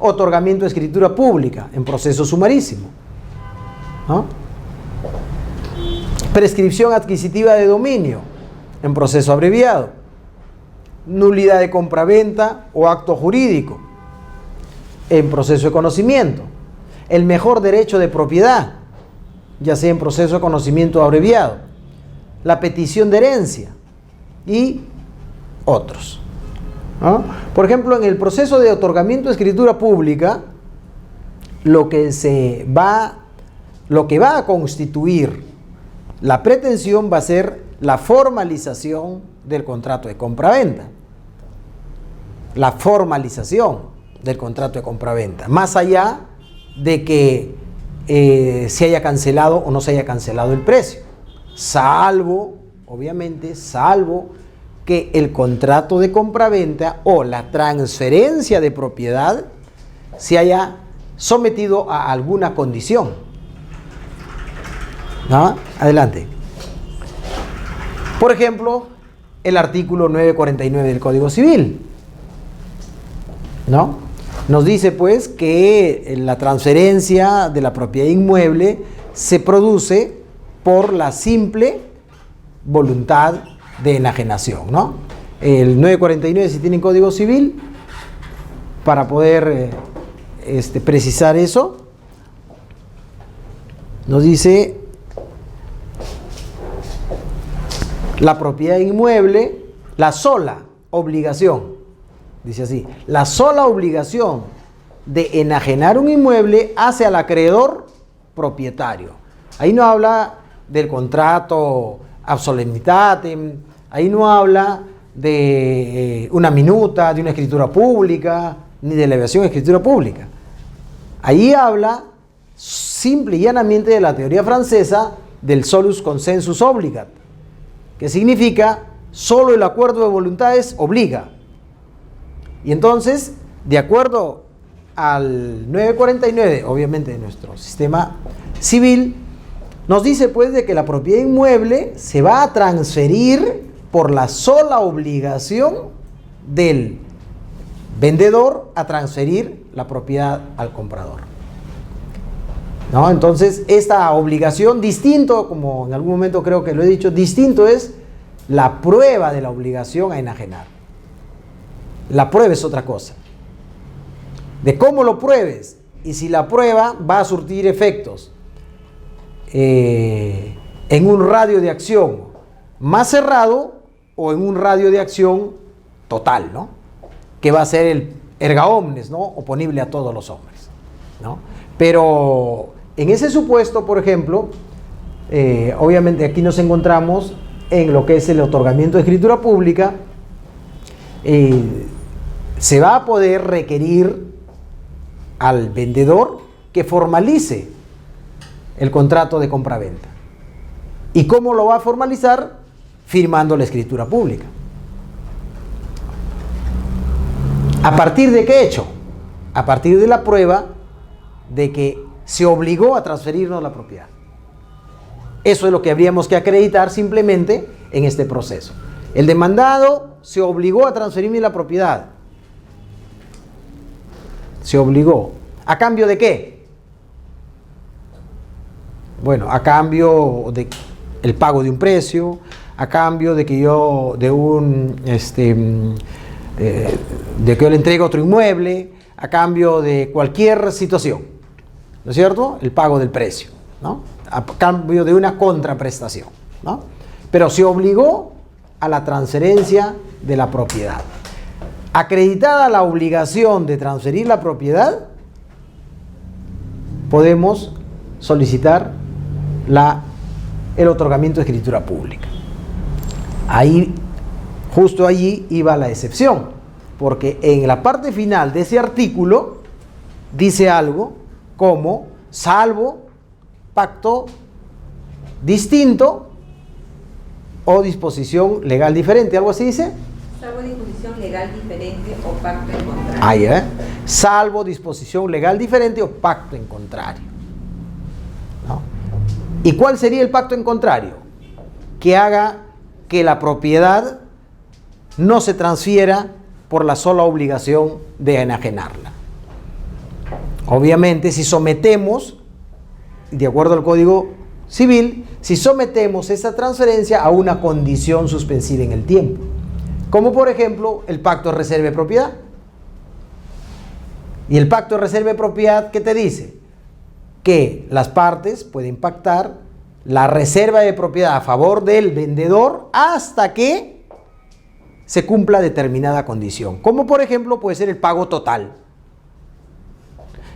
Otorgamiento de escritura pública en proceso sumarísimo, ¿no? Prescripción adquisitiva de dominio en proceso abreviado. Nulidad de compraventa o acto jurídico en proceso de conocimiento. El mejor derecho de propiedad, ya sea en proceso de conocimiento abreviado. La petición de herencia y otros, ¿no? Por ejemplo, en el proceso de otorgamiento de escritura pública, lo que va a constituir la pretensión va a ser la formalización del contrato de compraventa. La formalización del contrato de compraventa, más allá de que se haya cancelado o no se haya cancelado el precio. salvo, obviamente, salvo que el contrato de compraventa o la transferencia de propiedad se haya sometido a alguna condición. ¿No? Adelante. Por ejemplo, el artículo 949 del Código Civil, ¿no? Nos dice pues que la transferencia de la propiedad inmueble se produce por la simple voluntad de enajenación, ¿no? El 949, si tienen Código Civil, para poder precisar eso, nos dice: la propiedad inmueble, la sola obligación, dice así, la sola obligación de enajenar un inmueble hace al acreedor propietario. Ahí no habla del contrato ab solemnitatem, ahí no habla de una minuta, de una escritura pública, ni de elevación de escritura pública. Ahí habla simple y llanamente de la teoría francesa del solus consensus obligat, que significa solo el acuerdo de voluntades obliga. Y entonces, de acuerdo al 949, obviamente de nuestro sistema civil, nos dice pues de que la propiedad inmueble se va a transferir por la sola obligación del vendedor a transferir la propiedad al comprador, ¿no? Entonces, esta obligación, distinto, como en algún momento creo que lo he dicho, distinto es la prueba de la obligación a enajenar. La prueba es otra cosa. De cómo lo pruebes y si la prueba va a surtir efectos en un radio de acción más cerrado o en un radio de acción total, ¿no? Que va a ser el erga omnes, ¿no? Oponible a todos los hombres, ¿no? Pero en ese supuesto, por ejemplo, obviamente aquí nos encontramos en lo que es el otorgamiento de escritura pública. Se va a poder requerir al vendedor que formalice el contrato de compraventa. ¿Y cómo lo va a formalizar? Firmando la escritura pública. ¿A partir de qué hecho? A partir de la prueba de que se obligó a transferirnos la propiedad. Eso es lo que habríamos que acreditar simplemente en este proceso. El demandado se obligó a transferirme la propiedad. Se obligó. ¿A cambio de qué? Bueno, a cambio de el pago de un precio, a cambio de que yo de que yo le entregue otro inmueble, a cambio de cualquier situación, ¿no es cierto? El pago del precio, ¿no? A cambio de una contraprestación, ¿no? Pero se obligó a la transferencia de la propiedad. Acreditada la obligación de transferir la propiedad, podemos solicitar el otorgamiento de escritura pública. Ahí, justo allí iba la excepción, porque en la parte final de ese artículo dice algo como salvo pacto distinto o disposición legal diferente, algo así dice. Salvo disposición legal diferente o pacto en contrario. Ahí, salvo disposición legal diferente o pacto en contrario, ¿no? ¿Y cuál sería el pacto en contrario? Que haga que la propiedad no se transfiera por la sola obligación de enajenarla. Obviamente, si sometemos, de acuerdo al Código Civil, si sometemos esa transferencia a una condición suspensiva en el tiempo, como por ejemplo el pacto de reserva de propiedad. Y el pacto de reserva de propiedad, ¿qué te dice? Que las partes pueden pactar la reserva de propiedad a favor del vendedor hasta que se cumpla determinada condición, como por ejemplo puede ser el pago total.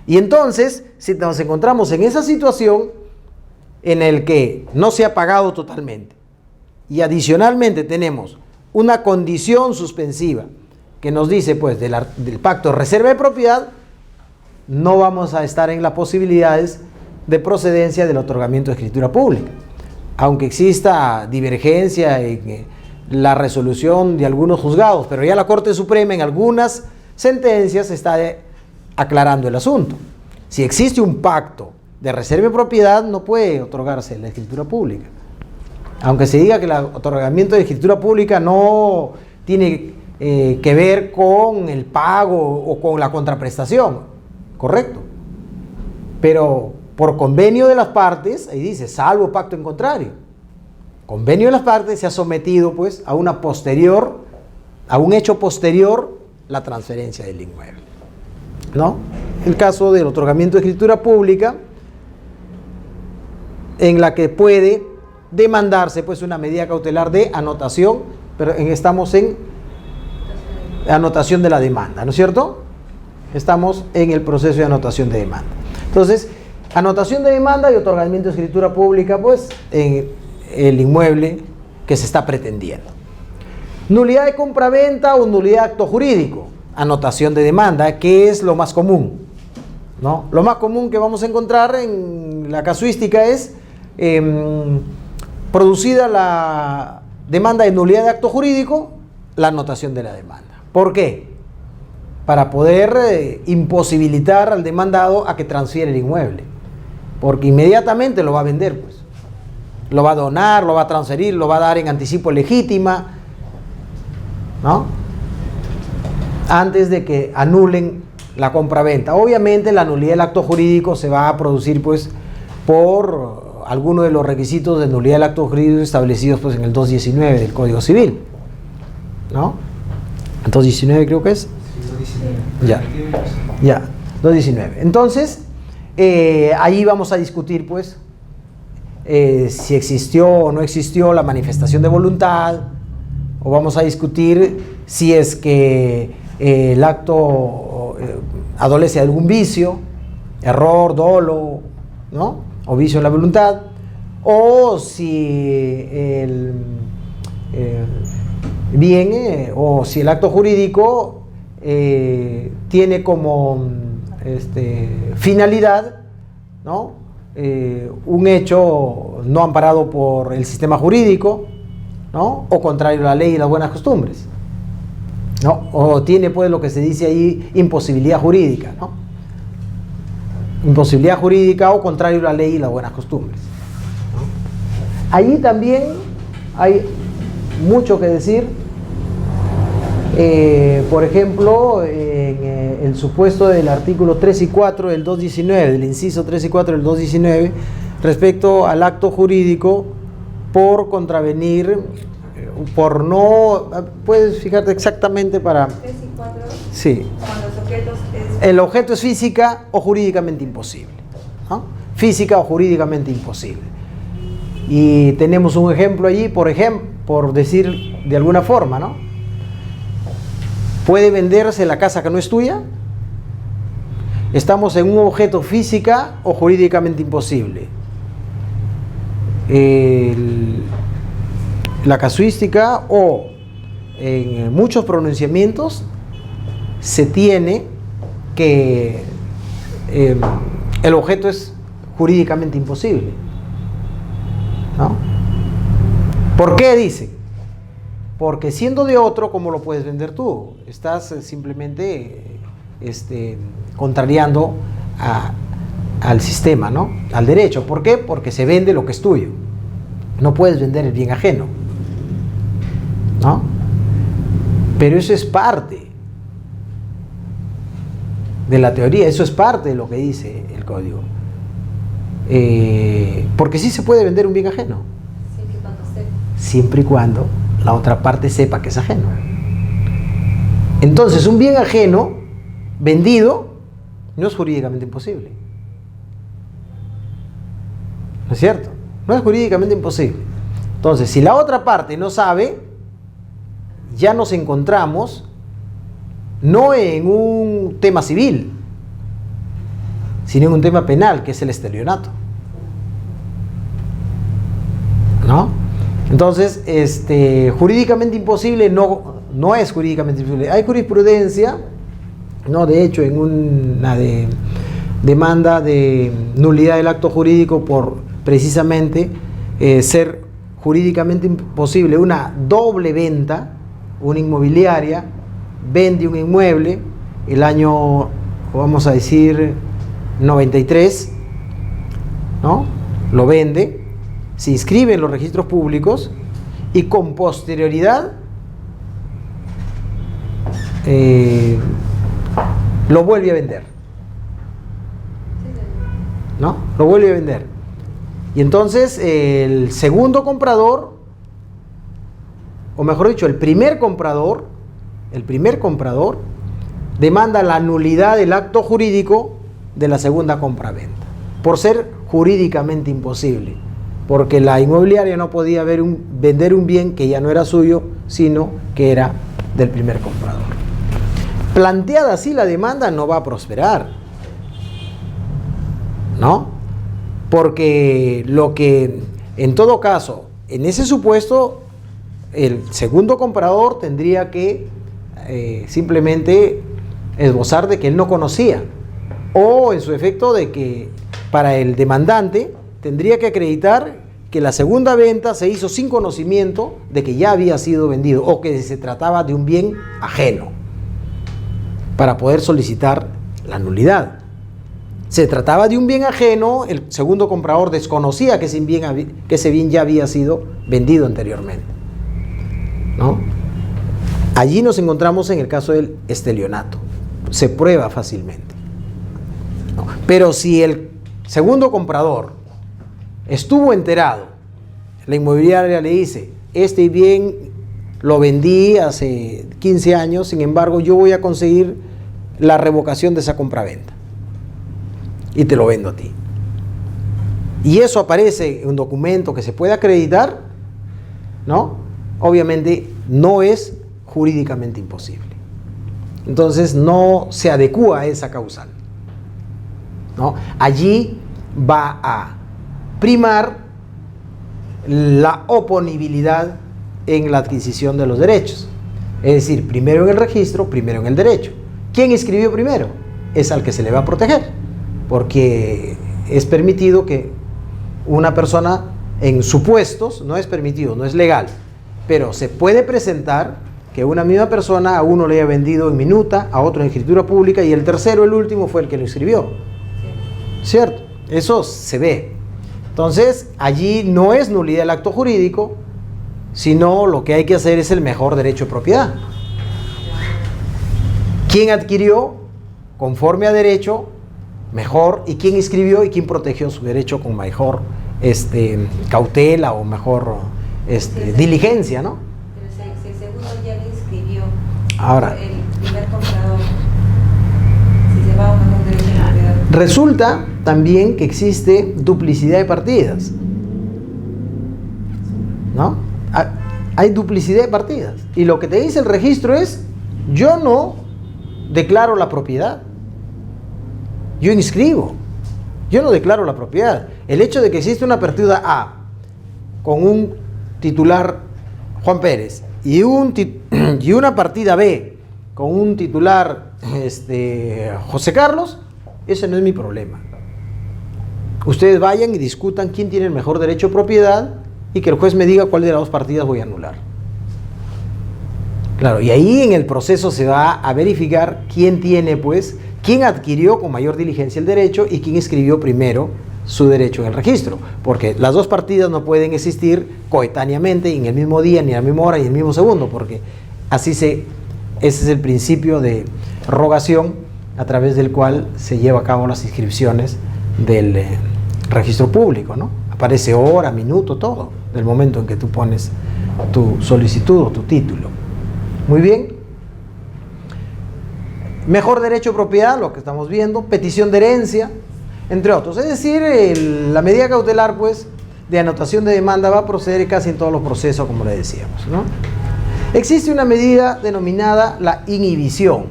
Y entonces, si nos encontramos en esa situación en el que no se ha pagado totalmente y adicionalmente tenemos una condición suspensiva que nos dice pues del pacto de reserva de propiedad, no vamos a estar en las posibilidades de procedencia del otorgamiento de escritura pública. aunque exista divergencia en la resolución de algunos juzgados, pero ya la Corte Suprema en algunas sentencias está aclarando el asunto. Si existe un pacto de reserva de propiedad, no puede otorgarse la escritura pública. Aunque se diga que el otorgamiento de escritura pública no tiene que ver con el pago o con la contraprestación, correcto. Pero por convenio de las partes, ahí dice, salvo pacto en contrario. Convenio de las partes se ha sometido pues a un hecho posterior, la transferencia del inmueble, ¿no? El caso del otorgamiento de escritura pública, en la que puede demandarse pues una medida cautelar de anotación, pero estamos en anotación de la demanda, ¿no es cierto? Estamos en el proceso de anotación de demanda. Entonces, anotación de demanda y otorgamiento de escritura pública pues en el inmueble que se está pretendiendo. Nulidad de compraventa o nulidad de acto jurídico, anotación de demanda, que es lo más común, ¿no? Lo más común que vamos a encontrar en la casuística es producida la demanda de nulidad de acto jurídico, la anotación de la demanda. ¿Por qué? Para poder imposibilitar al demandado a que transfiera el inmueble, porque inmediatamente lo va a vender, pues. Lo va a donar, lo va a transferir, lo va a dar en anticipo legítima, ¿no? Antes de que anulen la compraventa. Obviamente la nulidad del acto jurídico se va a producir pues por alguno de los requisitos de nulidad del acto jurídico establecidos pues en el 219 del Código Civil, ¿no? 219 creo que es. Ya, 219. Entonces, ahí vamos a discutir pues si existió o no existió la manifestación de voluntad, o vamos a discutir si es que el acto adolece de algún vicio, error, dolo, ¿no? O vicio de la voluntad, o si el bien o si el acto jurídico tiene como finalidad, ¿no? Un hecho no amparado por el sistema jurídico, ¿no? O contrario a la ley y las buenas costumbres, ¿no? O tiene pues lo que se dice ahí imposibilidad jurídica, ¿no? Imposibilidad jurídica o contrario a la ley y las buenas costumbres, ¿no? Allí también hay mucho que decir. Por ejemplo, en el supuesto del artículo 3 y 4 del 219, del inciso 3 y 4 del 219, respecto al acto jurídico por contravenir, por no, puedes fijarte exactamente para... 3 y 4, sí. con los objetos El objeto es física o jurídicamente imposible, ¿no? Física o jurídicamente imposible. Y tenemos un ejemplo allí, por decir de alguna forma, ¿no? ¿Puede venderse la casa que no es tuya? Estamos en un objeto física o jurídicamente imposible. La casuística o en muchos pronunciamientos se tiene que el objeto es jurídicamente imposible, ¿no? ¿Por qué dice? Porque siendo de otro, ¿cómo lo puedes vender tú? Estás simplemente contrariando al sistema, ¿no? Al derecho. ¿Por qué? Porque se vende lo que es tuyo. No puedes vender el bien ajeno, ¿no? Pero eso es parte de la teoría, eso es parte de lo que dice el código. Porque sí se puede vender un bien ajeno. Siempre y cuando la otra parte sepa que es ajeno. Entonces, un bien ajeno vendido no es jurídicamente imposible. ¿No es cierto? No es jurídicamente imposible. Entonces, si la otra parte no sabe, ya nos encontramos no en un tema civil, sino en un tema penal, que es el estelionato, ¿no? Entonces, jurídicamente imposible no es jurídicamente imposible. Hay jurisprudencia, ¿no? De hecho, en una demanda de nulidad del acto jurídico por precisamente ser jurídicamente imposible una doble venta. Una inmobiliaria vende un inmueble el año, vamos a decir, 93, ¿no? Lo vende, se inscribe en los registros públicos y con posterioridad lo vuelve a vender, ¿no? Lo vuelve a vender. Y entonces el segundo comprador, o mejor dicho, el primer comprador demanda la nulidad del acto jurídico de la segunda compraventa, por ser jurídicamente imposible, porque la inmobiliaria no podía vender un bien que ya no era suyo, sino que era del primer comprador. Planteada así la demanda no va a prosperar, ¿no? Porque lo que, en todo caso, en ese supuesto, el segundo comprador tendría que simplemente esbozar de que él no conocía, o en su efecto de que para el demandante tendría que acreditar que la segunda venta se hizo sin conocimiento de que ya había sido vendido o que se trataba de un bien ajeno para poder solicitar la nulidad. Se trataba de un bien ajeno, el segundo comprador desconocía que ese bien ya había sido vendido anteriormente, ¿no? Allí nos encontramos en el caso del estelionato. Se prueba fácilmente, ¿no? Pero si el segundo comprador estuvo enterado, la inmobiliaria le dice, este bien lo vendí hace 15 años, sin embargo yo voy a conseguir la revocación de esa compraventa y te lo vendo a ti. Y eso aparece en un documento que se puede acreditar, ¿no? Obviamente no es jurídicamente imposible. Entonces no se adecúa a esa causal, ¿no? Allí va a primar la oponibilidad en la adquisición de los derechos. Es decir, primero en el registro, primero en el derecho. ¿Quién escribió primero? Es al que se le va a proteger, porque es permitido que una persona en supuestos, no es permitido, no es legal, pero se puede presentar que una misma persona a uno le haya vendido en minuta, a otro en escritura pública y el tercero, el último, fue el que lo escribió. ¿Cierto? Eso se ve. Entonces, allí no es nulidad del acto jurídico, sino lo que hay que hacer es el mejor derecho de propiedad. ¿Quién adquirió conforme a derecho mejor? ¿Y quién inscribió y quién protegió su derecho con mejor cautela o mejor diligencia, ¿no? Pero si el segundo ya le inscribió, ahora, el primer comprador, si se va a un mejor derecho de propiedad. Resulta también que existe duplicidad de partidas, ¿no? Hay duplicidad de partidas. Y lo que te dice el registro es, yo no declaro la propiedad, yo inscribo, yo no declaro la propiedad. El hecho de que existe una partida A con un titular Juan Pérez y una partida B con un titular José Carlos, ese no es mi problema. Ustedes vayan y discutan quién tiene el mejor derecho de propiedad y que el juez me diga cuál de las dos partidas voy a anular. Claro, y ahí en el proceso se va a verificar quién adquirió con mayor diligencia el derecho y quién escribió primero su derecho en el registro, porque las dos partidas no pueden existir coetáneamente en el mismo día, ni a la misma hora, ni en el mismo segundo, porque ese es el principio de rogación a través del cual se lleva a cabo las inscripciones del registro público, ¿no? Aparece hora, minuto, todo, del momento en que tú pones tu solicitud o tu título. Muy bien. Mejor derecho de propiedad, lo que estamos viendo, petición de herencia, entre otros. Es decir, la medida cautelar, pues, de anotación de demanda va a proceder casi en todos los procesos, como le decíamos, ¿no? Existe una medida denominada la inhibición,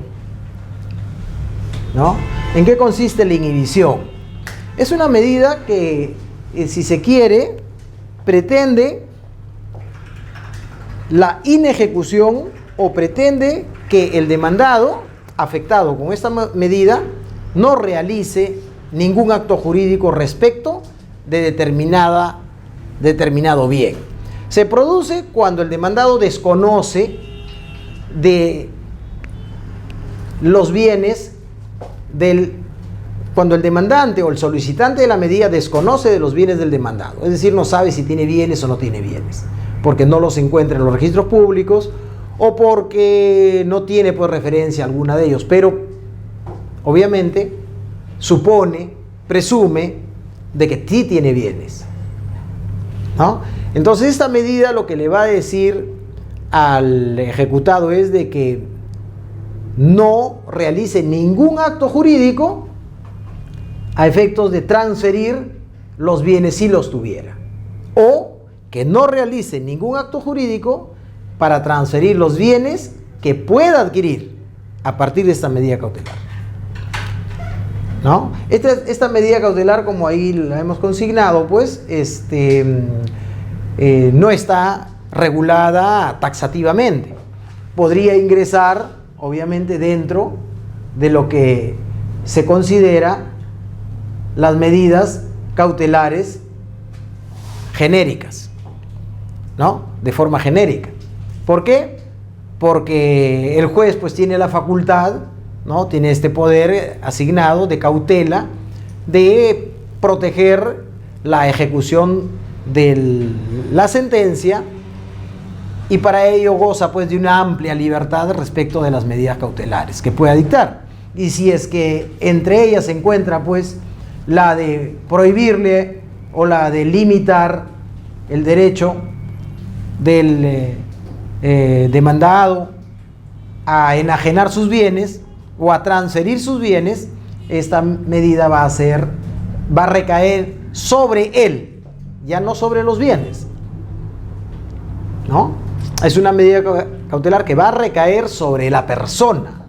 ¿no? ¿En qué consiste la inhibición? Es una medida que, si se quiere, pretende la inejecución o pretende que el demandado afectado con esta medida no realice ningún acto jurídico respecto de determinada determinado bien. Se produce cuando el demandado desconoce de los bienes cuando el demandante o el solicitante de la medida desconoce de los bienes del demandado, es decir, no sabe si tiene bienes o no tiene bienes, porque no los encuentra en los registros públicos o porque no tiene pues referencia alguna de ellos, pero obviamente supone, presume de que sí tiene bienes, ¿no? Entonces esta medida lo que le va a decir al ejecutado es de que no realice ningún acto jurídico a efectos de transferir los bienes si los tuviera, o que no realice ningún acto jurídico para transferir los bienes que pueda adquirir a partir de esta medida cautelar, ¿no? Esta medida cautelar, como ahí la hemos consignado, pues no está regulada taxativamente. Podría ingresar, obviamente, dentro de lo que se considera las medidas cautelares genéricas, ¿no? De forma genérica. ¿Por qué? Porque el juez pues tiene la facultad, ¿no? Tiene este poder asignado de cautela de proteger la ejecución de la sentencia, y para ello goza pues de una amplia libertad respecto de las medidas cautelares que pueda dictar. Y si es que entre ellas se encuentra pues la de prohibirle o la de limitar el derecho del demandado a enajenar sus bienes o a transferir sus bienes, esta medida va a recaer sobre él, ya no sobre los bienes, ¿no? Es una medida cautelar que va a recaer sobre la persona.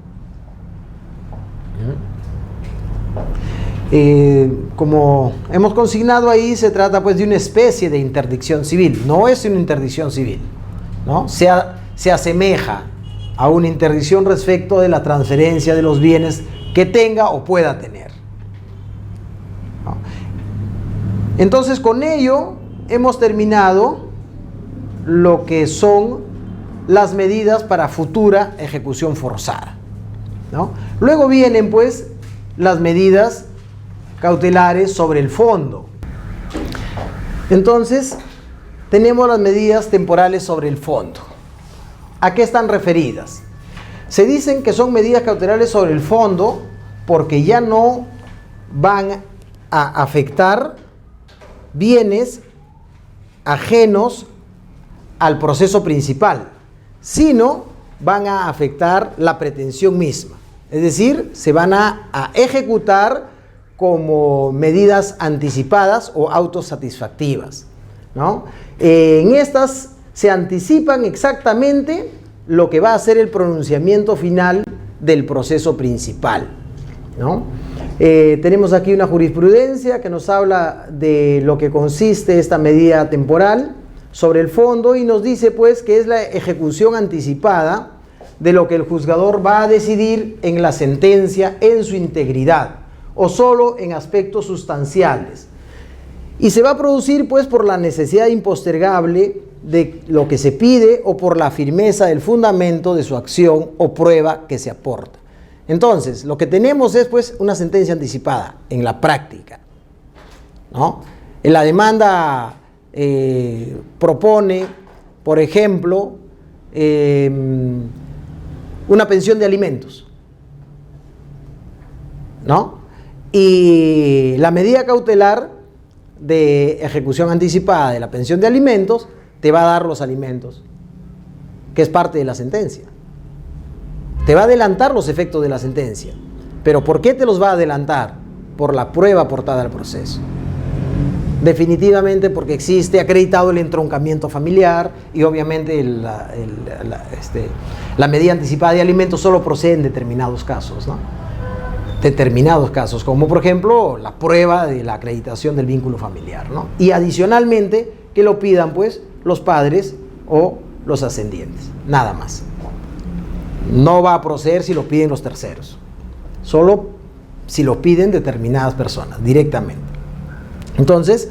Como hemos consignado ahí, se trata pues de una especie de interdicción civil. No es una interdicción civil, ¿no? Se asemeja a una interdicción respecto de la transferencia de los bienes que tenga o pueda tener, ¿no? Entonces, con ello hemos terminado lo que son las medidas para futura ejecución forzada, ¿no? Luego vienen pues las medidas cautelares sobre el fondo. Entonces, tenemos las medidas temporales sobre el fondo. ¿A qué están referidas? Se dicen que son medidas cautelares sobre el fondo porque ya no van a afectar bienes ajenos al proceso principal, sino van a afectar la pretensión misma. Es decir, se van a ejecutar como medidas anticipadas o autosatisfactivas, ¿no? En estas se anticipan exactamente lo que va a ser el pronunciamiento final del proceso principal, ¿no? Tenemos aquí una jurisprudencia que nos habla de lo que consiste esta medida temporal sobre el fondo y nos dice pues que es la ejecución anticipada de lo que el juzgador va a decidir en la sentencia en su integridad o solo en aspectos sustanciales, y se va a producir pues por la necesidad impostergable de lo que se pide o por la firmeza del fundamento de su acción o prueba que se aporta. Entonces, lo que tenemos es pues una sentencia anticipada en la práctica, ¿no? En la demanda propone, por ejemplo, una pensión de alimentos, ¿no? Y la medida cautelar de ejecución anticipada de la pensión de alimentos te va a dar los alimentos, que es parte de la sentencia. Te va a adelantar los efectos de la sentencia. ¿Pero por qué te los va a adelantar? Por la prueba aportada al proceso. Definitivamente porque existe acreditado el entroncamiento familiar y obviamente la medida anticipada de alimentos solo procede en determinados casos, ¿no? Determinados casos, como por ejemplo la prueba de la acreditación del vínculo familiar, ¿no? Y adicionalmente que lo pidan pues los padres o los ascendientes, nada más. No va a proceder si lo piden los terceros, solo si lo piden determinadas personas directamente. Entonces,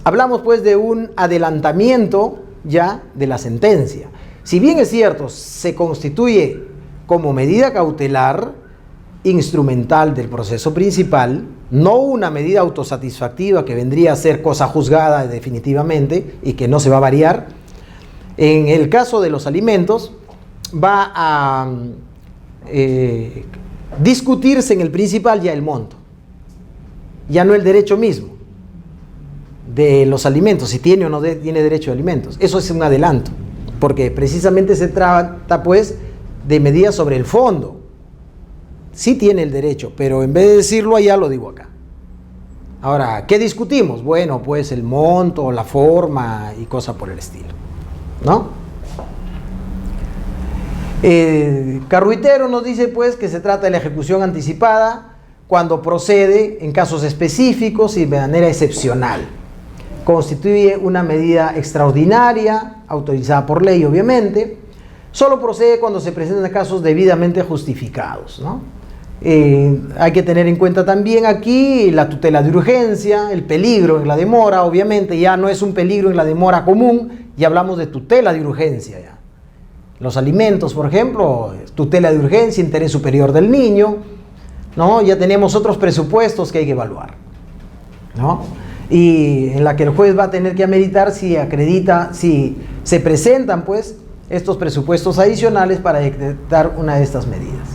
Hablamos pues de un adelantamiento ya de la sentencia. Si bien es cierto, se constituye como medida cautelar instrumental del proceso principal, no una medida autosatisfactiva que vendría a ser cosa juzgada definitivamente y que no se va a variar. En el caso de los alimentos, va a discutirse en el principal ya el monto, ya no el derecho mismo de los alimentos, si tiene o no tiene derecho a alimentos. Eso es un adelanto, porque precisamente se trata pues de medidas sobre el fondo. Sí tiene el derecho, pero en vez de decirlo allá, lo digo acá. Ahora, ¿qué discutimos? Bueno, pues el monto, la forma y cosas por el estilo, ¿no? Carruitero nos dice pues que se trata de la ejecución anticipada cuando procede en casos específicos y de manera excepcional. Constituye una medida extraordinaria, autorizada por ley obviamente. Solo procede cuando se presentan casos debidamente justificados, ¿no? Hay que tener en cuenta también aquí la tutela de urgencia, el peligro en la demora. Obviamente ya no es un peligro en la demora común, ya hablamos de tutela de urgencia ya. Los alimentos, por ejemplo, tutela de urgencia, interés superior del niño, ¿no? Ya tenemos otros presupuestos que hay que evaluar, ¿no? Y en la que el juez va a tener que ameritar si acredita, si se presentan pues estos presupuestos adicionales para decretar una de estas medidas.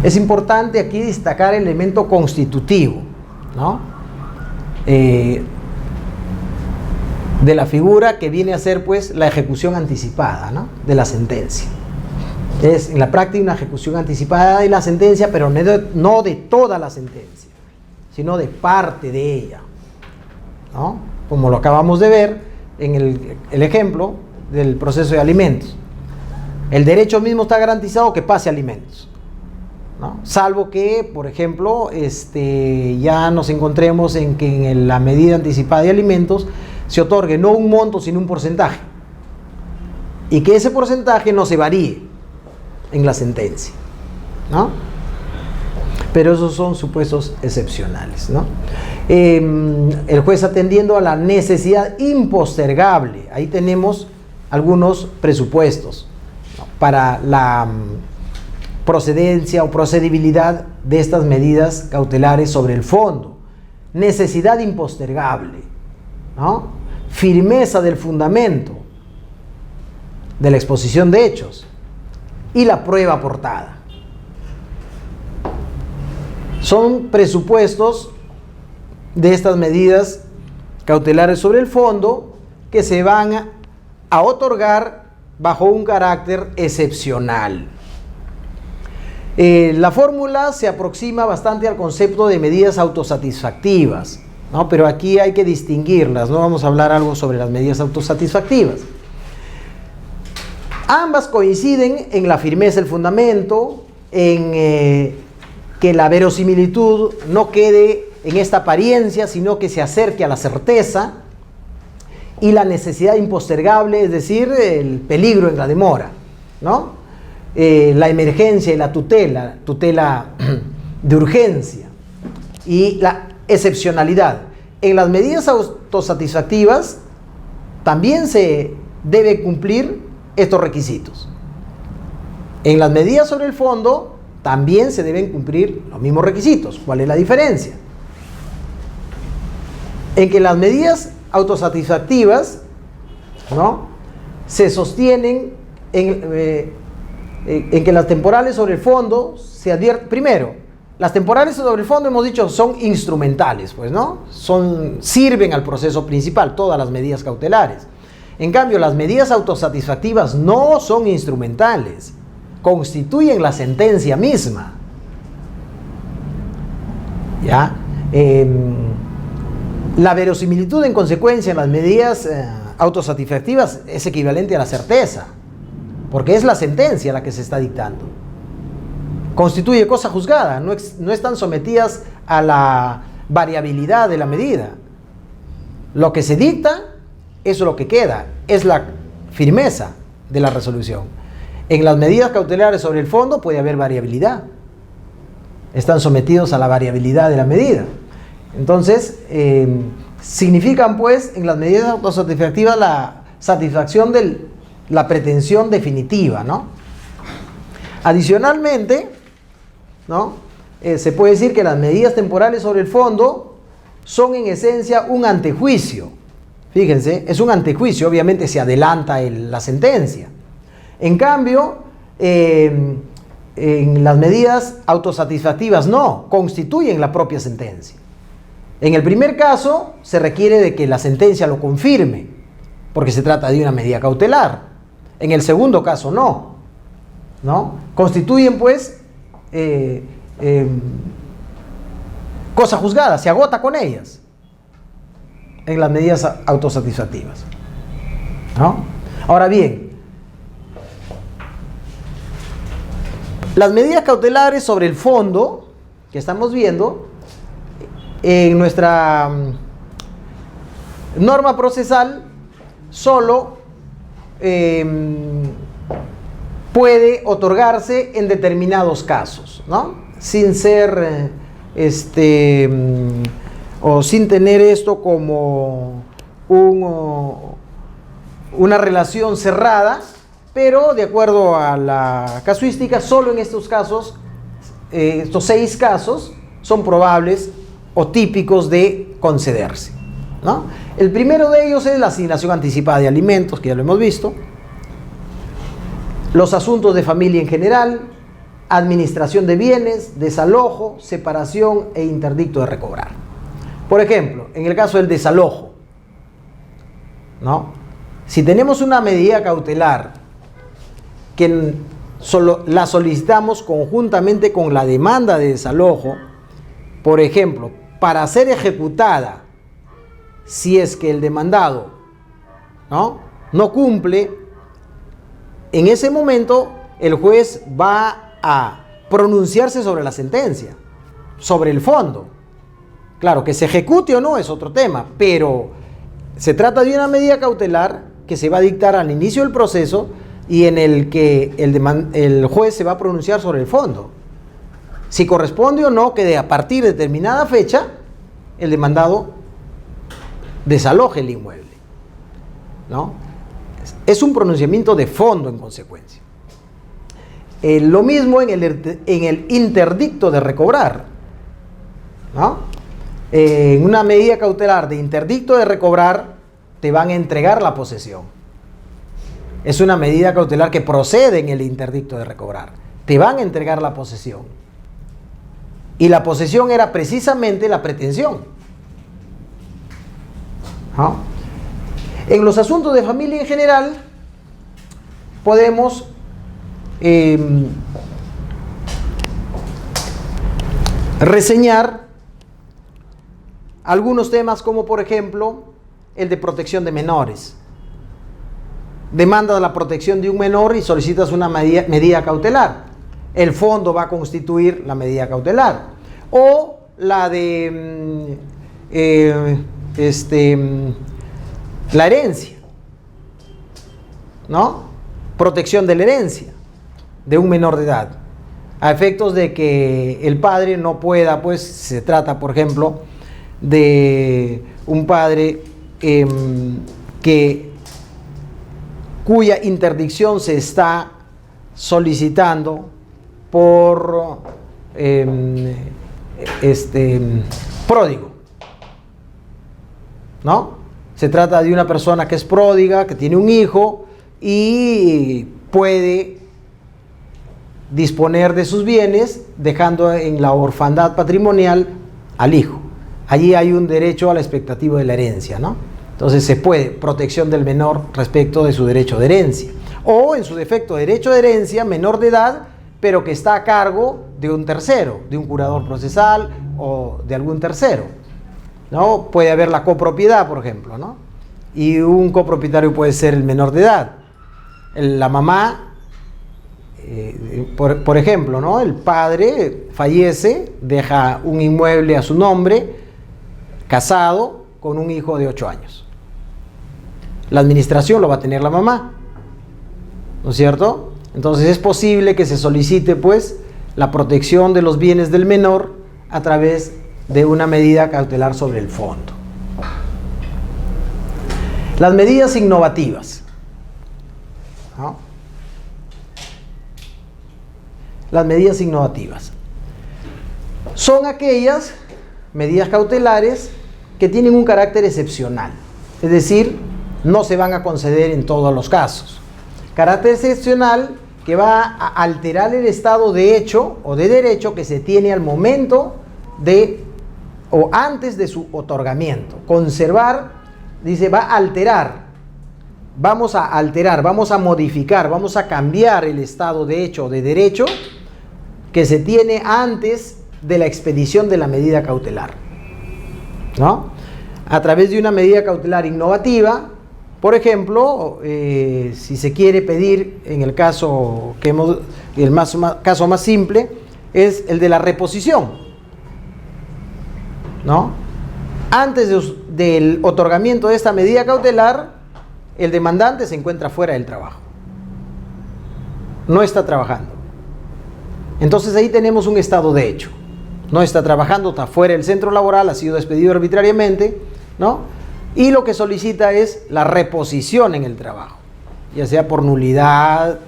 Es importante aquí destacar el elemento constitutivo, ¿no? De la figura que viene a ser pues la ejecución anticipada, ¿no? De la sentencia. Es en la práctica una ejecución anticipada de la sentencia, pero no de toda la sentencia, sino de parte de ella, ¿no? Como lo acabamos de ver en el ejemplo del proceso de alimentos. El derecho mismo está garantizado que pase alimentos, ¿no? Salvo que, por ejemplo, ya nos encontremos en que en la medida anticipada de alimentos se otorgue no un monto sino un porcentaje, y que ese porcentaje no se varíe en la sentencia, ¿no? Pero esos son supuestos excepcionales, ¿no? El juez atendiendo a la necesidad impostergable, ahí tenemos algunos presupuestos, ¿no? Para la procedencia o procedibilidad de estas medidas cautelares sobre el fondo. Necesidad impostergable, ¿no? Firmeza del fundamento de la exposición de hechos y la prueba aportada. Son presupuestos de estas medidas cautelares sobre el fondo que se van a otorgar bajo un carácter excepcional. La fórmula se aproxima bastante al concepto de medidas autosatisfactivas, ¿no? Pero aquí hay que distinguirlas, ¿no? Vamos a hablar algo sobre las medidas autosatisfactivas. Ambas coinciden en la firmeza del fundamento, en que la verosimilitud no quede en esta apariencia, sino que se acerque a la certeza, y la necesidad impostergable, es decir, el peligro en la demora, ¿no? La emergencia y la tutela de urgencia y la excepcionalidad. En las medidas autosatisfactivas también se debe cumplir estos requisitos. En las medidas sobre el fondo también se deben cumplir los mismos requisitos. ¿Cuál es la diferencia? En que las medidas autosatisfactivas, ¿no?, se sostienen en que las temporales sobre el fondo se advierte. Primero, las temporales sobre el fondo, hemos dicho, son instrumentales, pues, ¿no? Sirven al proceso principal, todas las medidas cautelares. En cambio, las medidas autosatisfactivas no son instrumentales, constituyen la sentencia misma. ¿Ya? La verosimilitud, en consecuencia, en las medidas autosatisfactivas es equivalente a la certeza, porque es la sentencia la que se está dictando. Constituye cosa juzgada, no están sometidas a la variabilidad de la medida. Lo que se dicta, eso es lo que queda, es la firmeza de la resolución. En las medidas cautelares sobre el fondo puede haber variabilidad. Están sometidos a la variabilidad de la medida. Entonces, significan pues en las medidas autosatisfactivas la satisfacción de la pretensión definitiva, ¿no? Adicionalmente, ¿no? Se puede decir que las medidas temporales sobre el fondo son en esencia un antejuicio. Fíjense, es un antejuicio, obviamente se adelanta la sentencia. En cambio, en las medidas autosatisfactivas no, constituyen la propia sentencia. En el primer caso, se requiere de que la sentencia lo confirme, porque se trata de una medida cautelar. En el segundo caso, no. ¿No? Constituyen, pues, cosa juzgada, se agota con ellas en las medidas autosatisfactivas, ¿no? Ahora bien, las medidas cautelares sobre el fondo que estamos viendo en nuestra norma procesal solo puede otorgarse en determinados casos, ¿no? Sin ser o sin tener esto como una relación cerrada, pero de acuerdo a la casuística, solo en estos casos, estos 6 casos, son probables o típicos de concederse, ¿no? El primero de ellos es la asignación anticipada de alimentos, que ya lo hemos visto, los asuntos de familia en general, administración de bienes, desalojo, separación e interdicto de recobrar. Por ejemplo, en el caso del desalojo, ¿no? Si tenemos una medida cautelar que la solicitamos conjuntamente con la demanda de desalojo, por ejemplo, para ser ejecutada si es que el demandado no cumple, en ese momento el juez va a pronunciarse sobre la sentencia, sobre el fondo. Claro, que se ejecute o no es otro tema, pero se trata de una medida cautelar que se va a dictar al inicio del proceso y en el que el juez se va a pronunciar sobre el fondo. Si corresponde o no que a partir de determinada fecha el demandado desaloje el inmueble, ¿no? Es un pronunciamiento de fondo en consecuencia. Lo mismo en el interdicto de recobrar, ¿no? En una medida cautelar de interdicto de recobrar te van a entregar la posesión. Es una medida cautelar que procede en el interdicto de recobrar. Te van a entregar la posesión. Y la posesión era precisamente la pretensión, ¿no? En los asuntos de familia en general podemos reseñar algunos temas como por ejemplo el de protección de menores. Demandas la protección de un menor y solicitas una medida cautelar. El fondo va a constituir la medida cautelar. O la de la herencia, ¿no? Protección de la herencia de un menor de edad, a efectos de que el padre no pueda, pues se trata, por ejemplo, de un padre cuya interdicción se está solicitando por pródigo, ¿no? Se trata de una persona que es pródiga, que tiene un hijo y puede disponer de sus bienes dejando en la orfandad patrimonial al hijo. Allí hay un derecho a la expectativa de la herencia, ¿no? Entonces se puede protección del menor respecto de su derecho de herencia. O en su defecto derecho de herencia, menor de edad, pero que está a cargo de un tercero, de un curador procesal o de algún tercero, ¿no? Puede haber la copropiedad, por ejemplo, ¿no? Y un copropietario puede ser el menor de edad. La mamá, por ejemplo, ¿no? El padre fallece, deja un inmueble a su nombre, casado con un hijo de 8 años. La administración lo va a tener la mamá, ¿no es cierto? Entonces es posible que se solicite, pues, la protección de los bienes del menor a través de una medida cautelar sobre el fondo, Las medidas innovativas, ¿no? Las medidas innovativas son aquellas medidas cautelares que tienen un carácter excepcional, es decir, no se van a conceder en todos los casos. Carácter excepcional que va a alterar el estado de hecho o de derecho que se tiene al momento de o antes de su otorgamiento. Conservar, dice, va a alterar. Vamos a alterar, vamos a modificar, vamos a cambiar el estado de hecho o de derecho que se tiene antes de la expedición de la medida cautelar, ¿no? A través de una medida cautelar innovativa, por ejemplo, si se quiere pedir, en el caso que caso más simple, es el de la reposición, ¿no? Antes del otorgamiento de esta medida cautelar, el demandante se encuentra fuera del trabajo, no está trabajando. Entonces ahí tenemos un estado de hecho. No está trabajando, está fuera del centro laboral, ha sido despedido arbitrariamente, ¿no? Y lo que solicita es la reposición en el trabajo, ya sea por nulidad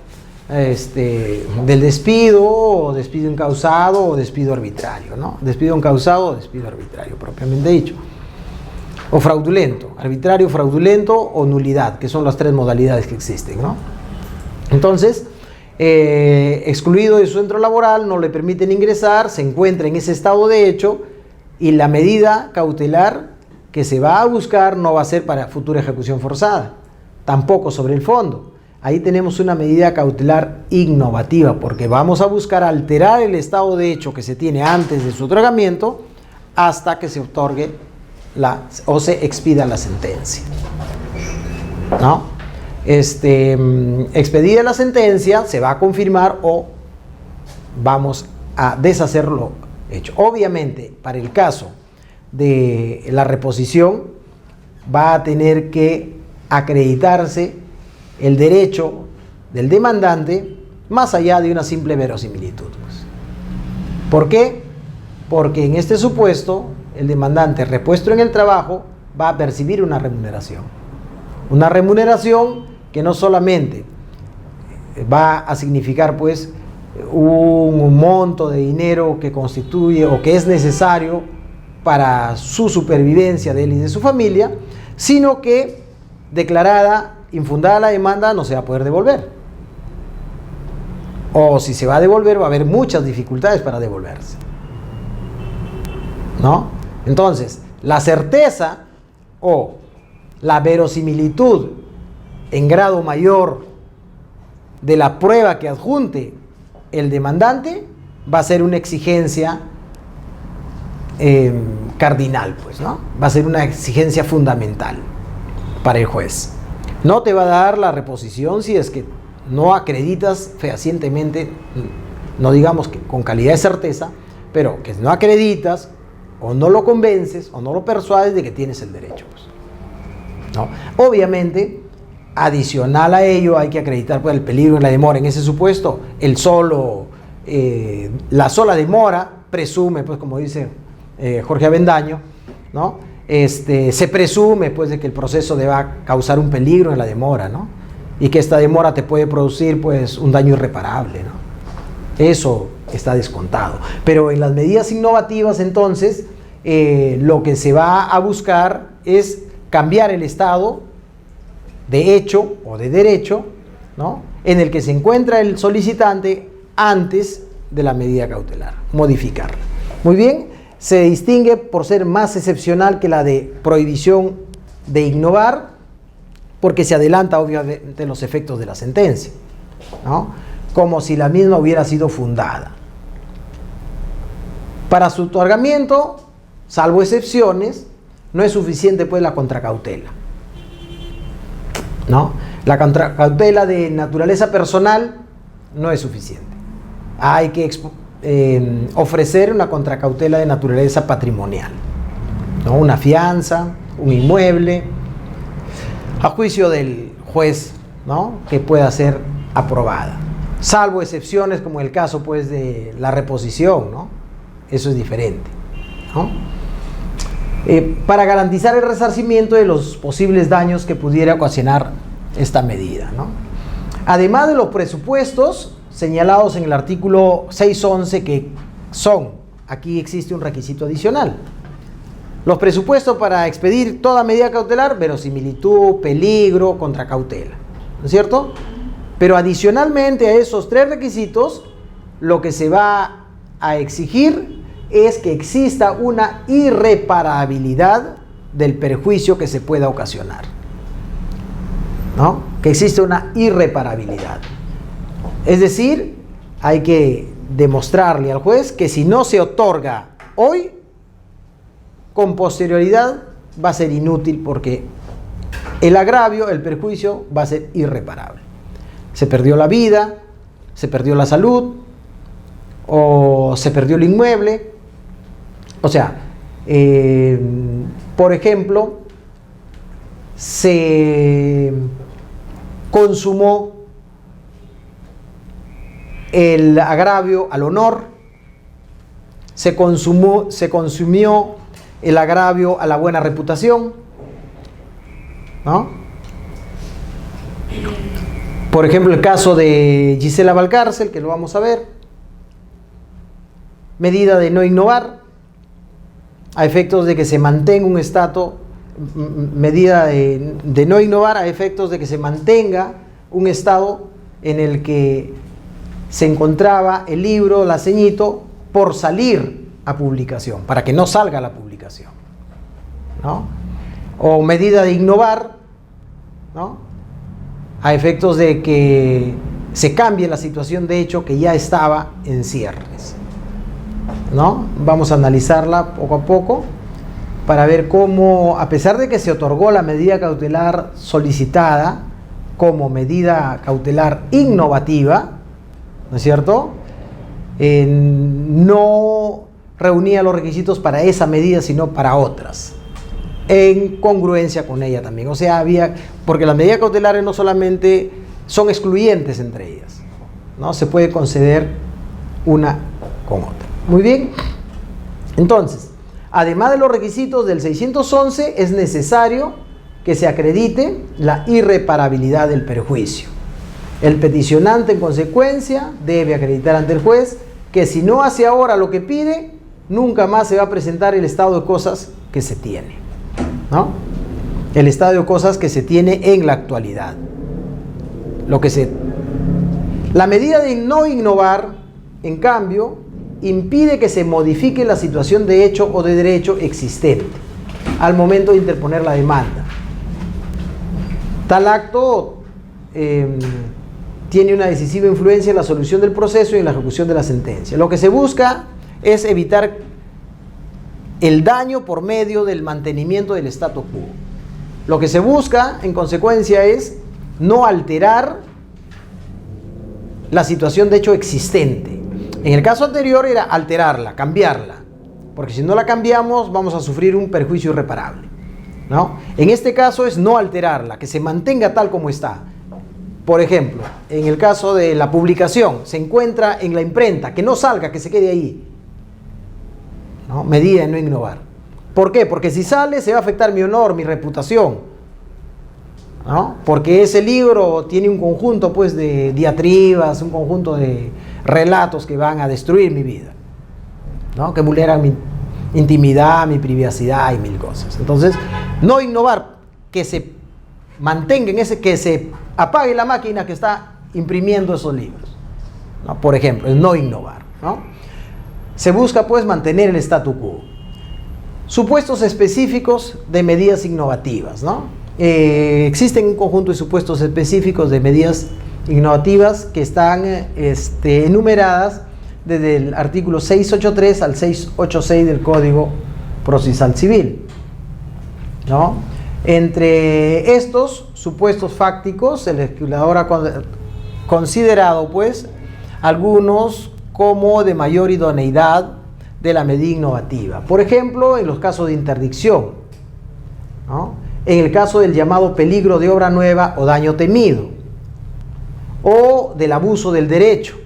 del despido, o despido incausado, o despido arbitrario, ¿no? Despido incausado o despido arbitrario, propiamente dicho. O fraudulento, arbitrario, fraudulento o nulidad, que son las tres modalidades que existen, ¿no? Entonces, excluido de su centro laboral, no le permiten ingresar, se encuentra en ese estado de hecho y la medida cautelar que se va a buscar no va a ser para futura ejecución forzada, tampoco sobre el fondo. Ahí tenemos una medida cautelar innovativa porque vamos a buscar alterar el estado de hecho que se tiene antes de su otorgamiento hasta que se otorgue o se expida la sentencia, ¿no? Expedida la sentencia, se va a confirmar o vamos a deshacer lo hecho. Obviamente, para el caso de la reposición, va a tener que acreditarse el derecho del demandante más allá de una simple verosimilitud. ¿Por qué? Porque en este supuesto, el demandante repuesto en el trabajo va a percibir una remuneración. Una remuneración que no solamente va a significar pues un monto de dinero que constituye o que es necesario para su supervivencia de él y de su familia, sino que declarada, infundada la demanda, no se va a poder devolver. O si se va a devolver, va a haber muchas dificultades para devolverse, ¿no? Entonces, la certeza o la verosimilitud en grado mayor de la prueba que adjunte el demandante va a ser una exigencia cardinal, pues, ¿no? Va a ser una exigencia fundamental para el juez. No te va a dar la reposición si es que no acreditas fehacientemente, no digamos que con calidad de certeza, pero que no acreditas o no lo convences o no lo persuades de que tienes el derecho, pues, ¿no? Obviamente, adicional a ello, hay que acreditar pues, el peligro y la demora. En ese supuesto, la sola demora presume, pues como dice Jorge Avendaño, ¿no? Se presume pues de que el proceso deba causar un peligro en la demora, ¿no? Y que esta demora te puede producir pues un daño irreparable, ¿no? Eso está descontado. Pero en las medidas innovativas, entonces, lo que se va a buscar es cambiar el estado de hecho o de derecho, ¿no? En el que se encuentra el solicitante antes de la medida cautelar, modificarla. Muy bien, se distingue por ser más excepcional que la de prohibición de innovar, porque se adelanta obviamente los efectos de la sentencia, ¿no? Como si la misma hubiera sido fundada. Para su otorgamiento, salvo excepciones, no es suficiente pues la contracautela, ¿no? La contracautela de naturaleza personal no es suficiente. Hay que ofrecer una contracautela de naturaleza patrimonial, ¿no? Una fianza, un inmueble, a juicio del juez, ¿no? Que pueda ser aprobada. Salvo excepciones como el caso pues de la reposición, ¿no? Eso es diferente, ¿no? para garantizar el resarcimiento de los posibles daños que pudiera ocasionar esta medida, ¿no? Además de los presupuestos señalados en el artículo 611, que son, aquí existe un requisito adicional. Los presupuestos para expedir toda medida cautelar: verosimilitud, peligro, contracautela, ¿no es cierto? Pero adicionalmente a esos 3 requisitos, lo que se va a exigir es que exista una irreparabilidad del perjuicio que se pueda ocasionar, ¿no? Que existe una irreparabilidad. Es decir, hay que demostrarle al juez que si no se otorga hoy, con posterioridad va a ser inútil, porque el agravio, el perjuicio, va a ser irreparable. Se perdió la vida, se perdió la salud, o se perdió el inmueble. O sea, por ejemplo, se consumó el agravio al honor, se consumió el agravio a la buena reputación, ¿no? Por ejemplo, el caso de Gisela Valcárcel, que lo vamos a ver. Medida de no innovar, a efectos de que se mantenga un estado, medida de no innovar a efectos de que se mantenga un estado en el que se encontraba el libro, la ceñito, por salir a publicación, para que no salga a la publicación, ¿no? O medida de innovar, ¿no? A efectos de que se cambie la situación de hecho que ya estaba en ciernes, ¿no? Vamos a analizarla poco a poco para ver cómo, a pesar de que se otorgó la medida cautelar solicitada como medida cautelar innovativa, ¿no es cierto?, no reunía los requisitos para esa medida, sino para otras, en congruencia con ella también. O sea, porque las medidas cautelares no solamente son excluyentes entre ellas, ¿no? Se puede conceder una con otra. Muy bien. Entonces, además de los requisitos del 611, es necesario que se acredite la irreparabilidad del perjuicio. El peticionante, en consecuencia, debe acreditar ante el juez que si no hace ahora lo que pide, nunca más se va a presentar el estado de cosas que se tiene, ¿no? El estado de cosas que se tiene en la actualidad. La medida de no innovar, en cambio, impide que se modifique la situación de hecho o de derecho existente al momento de interponer la demanda. Tal acto tiene una decisiva influencia en la solución del proceso y en la ejecución de la sentencia. Lo que se busca es evitar el daño por medio del mantenimiento del statu quo. Lo que se busca, en consecuencia, es no alterar la situación de hecho existente. En el caso anterior era alterarla, cambiarla, porque si no la cambiamos vamos a sufrir un perjuicio irreparable, ¿no? En este caso es no alterarla, que se mantenga tal como está. Por ejemplo, en el caso de la publicación, se encuentra en la imprenta, que no salga, que se quede ahí, ¿no? Medida de no innovar. ¿Por qué? Porque si sale se va a afectar mi honor, mi reputación, ¿no? Porque ese libro tiene un conjunto, pues, de diatribas, un conjunto de relatos que van a destruir mi vida, ¿no? Que vulneran mi intimidad, mi privacidad y mil cosas. Entonces, no innovar, que se mantenga en ese, que se apague la máquina que está imprimiendo esos libros, ¿no? Por ejemplo, es no innovar, ¿no? Se busca, pues, mantener el statu quo. Supuestos específicos de medidas innovativas, ¿no? Existen un conjunto de supuestos específicos de medidas innovativas que están enumeradas desde el artículo 683 al 686 del Código Procesal Civil, ¿no? Entre estos supuestos fácticos, el legislador ha considerado, pues, algunos como de mayor idoneidad de la medida innovativa. Por ejemplo, en los casos de interdicción, ¿no? En el caso del llamado peligro de obra nueva o daño temido, o del abuso del derecho,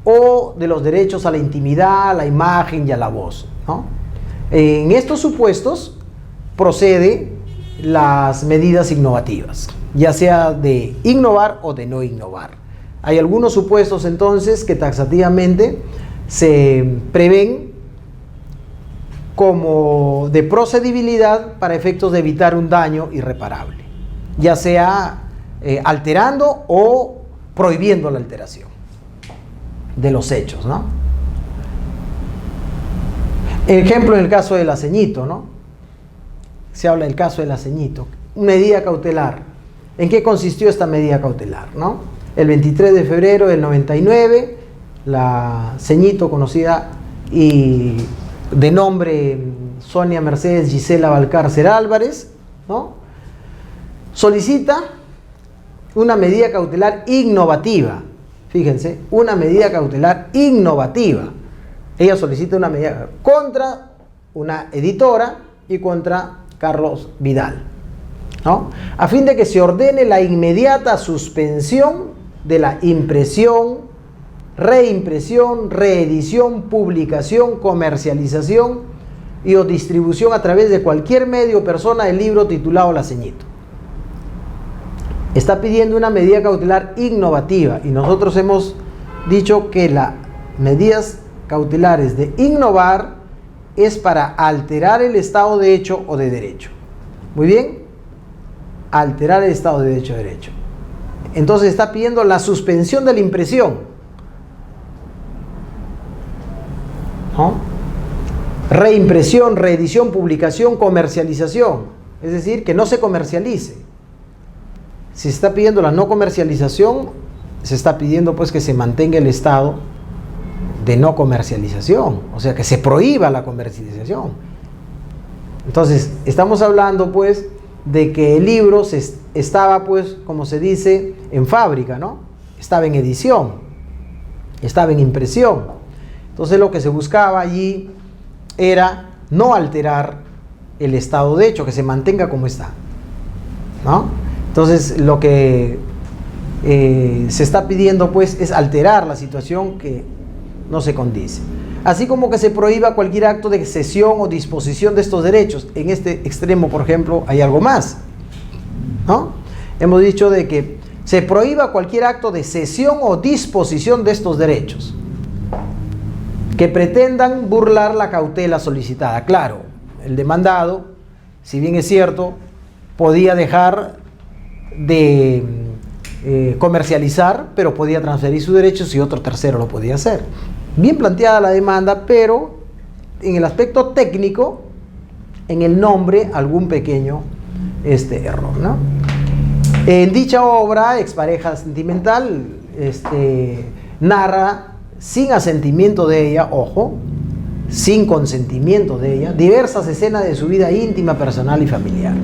o de los derechos a la intimidad, a la imagen y a la voz, ¿no? En estos supuestos procede las medidas innovativas, ya sea de innovar o de no innovar. Hay algunos supuestos entonces que taxativamente se prevén como de procedibilidad para efectos de evitar un daño irreparable, ya sea alterando o prohibiendo la alteración de los hechos, ¿no? Ejemplo en el caso del aceñito, ¿no? Se habla del caso del aceñito. Medida cautelar. ¿En qué consistió esta medida cautelar, no? El 23 de febrero del 99, la ceñito conocida y de nombre Sonia Mercedes Gisela Valcárcel Álvarez, ¿no? Solicita una medida cautelar innovativa. Fíjense, una medida cautelar innovativa. Ella solicita una medida contra una editora y contra Carlos Vidal, ¿no? A fin de que se ordene la inmediata suspensión de la impresión, reimpresión, reedición, publicación, comercialización y o distribución a través de cualquier medio o persona del libro titulado La Ceñito. Está pidiendo una medida cautelar innovativa y nosotros hemos dicho que las medidas cautelares de innovar es para alterar el estado de hecho o de derecho. Muy bien, alterar el estado de hecho o de derecho. Entonces está pidiendo la suspensión de la impresión, ¿no? Reimpresión, reedición, publicación, comercialización, es decir, que no se comercialice. Si se está pidiendo la no comercialización, se está pidiendo pues que se mantenga el estado de no comercialización, o sea, que se prohíba la comercialización. Entonces, estamos hablando pues de que el libro estaba pues, como se dice, en fábrica, ¿no? Estaba en edición, estaba en impresión. Entonces, lo que se buscaba allí era no alterar el estado de hecho, que se mantenga como está, ¿no? Entonces, lo que se está pidiendo pues es alterar la situación que no se condice. Así como que se prohíba cualquier acto de cesión o disposición de estos derechos. En este extremo, por ejemplo, hay algo más, ¿no? Hemos dicho de que se prohíba cualquier acto de cesión o disposición de estos derechos que pretendan burlar la cautela solicitada. Claro, el demandado, si bien es cierto, podía dejar de comercializar, pero podía transferir sus derechos y otro tercero lo podía hacer. Bien planteada la demanda, pero en el aspecto técnico, en el nombre, algún pequeño error, ¿no? En dicha obra, Expareja Sentimental, narra, sin asentimiento de ella, ojo, sin consentimiento de ella, diversas escenas de su vida íntima, personal y familiar.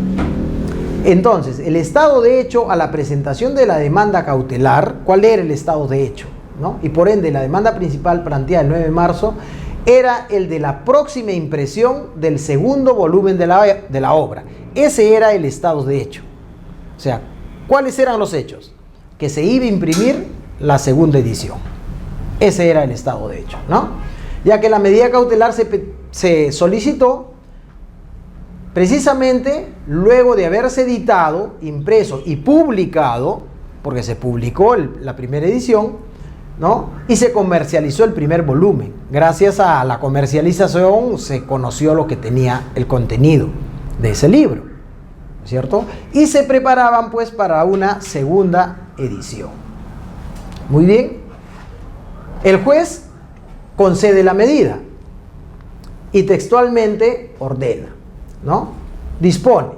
Entonces, el estado de hecho a la presentación de la demanda cautelar, ¿cuál era el estado de hecho, ¿no? Y por ende, la demanda principal planteada el 9 de marzo era el de la próxima impresión del segundo volumen de la obra. Ese era el estado de hecho. O sea, ¿cuáles eran los hechos? Que se iba a imprimir la segunda edición. Ese era el estado de hecho, ¿no? Ya que la medida cautelar se solicitó precisamente luego de haberse editado, impreso y publicado, porque se publicó la primera edición, ¿no? Y se comercializó el primer volumen. Gracias a la comercialización se conoció lo que tenía el contenido de ese libro, ¿cierto? Y se preparaban pues para una segunda edición. Muy bien. El juez concede la medida y textualmente ordena, ¿no? Dispone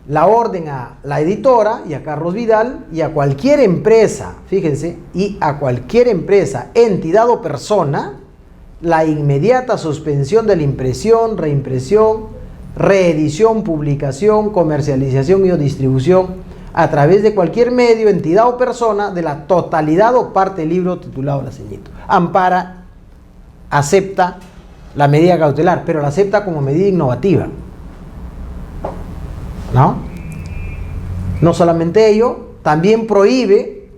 la orden a la editora y a Carlos Vidal y a cualquier empresa, fíjense, y a cualquier empresa, entidad o persona, la inmediata suspensión de la impresión, reimpresión, reedición, publicación, comercialización y o distribución a través de cualquier medio, entidad o persona de la totalidad o parte del libro titulado La Ceñito. Ampara, acepta la medida cautelar, pero la acepta como medida innovativa, ¿no? No solamente ello, también prohíbe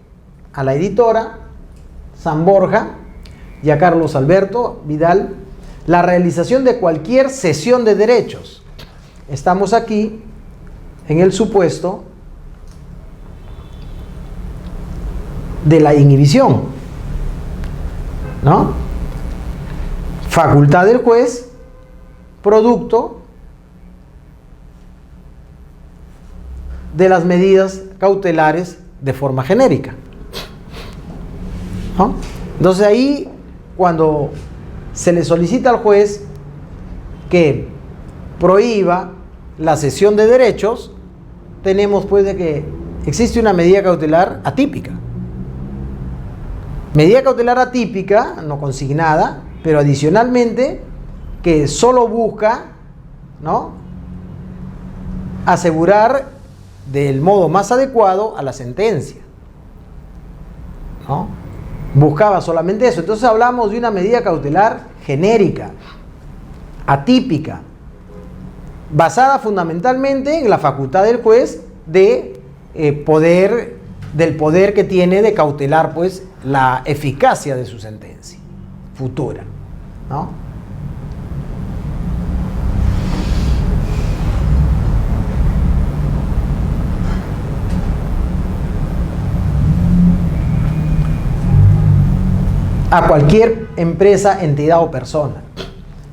a la editora San Borja y a Carlos Alberto Vidal La realización de cualquier cesión de derechos. Estamos aquí en el supuesto de la inhibición, ¿no? Facultad del juez, producto de las medidas cautelares de forma genérica, ¿no? Entonces ahí, cuando se le solicita al juez que prohíba la cesión de derechos, tenemos pues de que existe una medida cautelar atípica. Medida cautelar atípica, no consignada, pero adicionalmente que solo busca, ¿no?, asegurar del modo más adecuado a la sentencia, ¿no? Buscaba solamente eso. Entonces hablamos de una medida cautelar genérica, atípica, basada fundamentalmente en la facultad del juez de del poder que tiene de cautelar pues la eficacia de su sentencia futura, ¿no? A cualquier empresa, entidad o persona.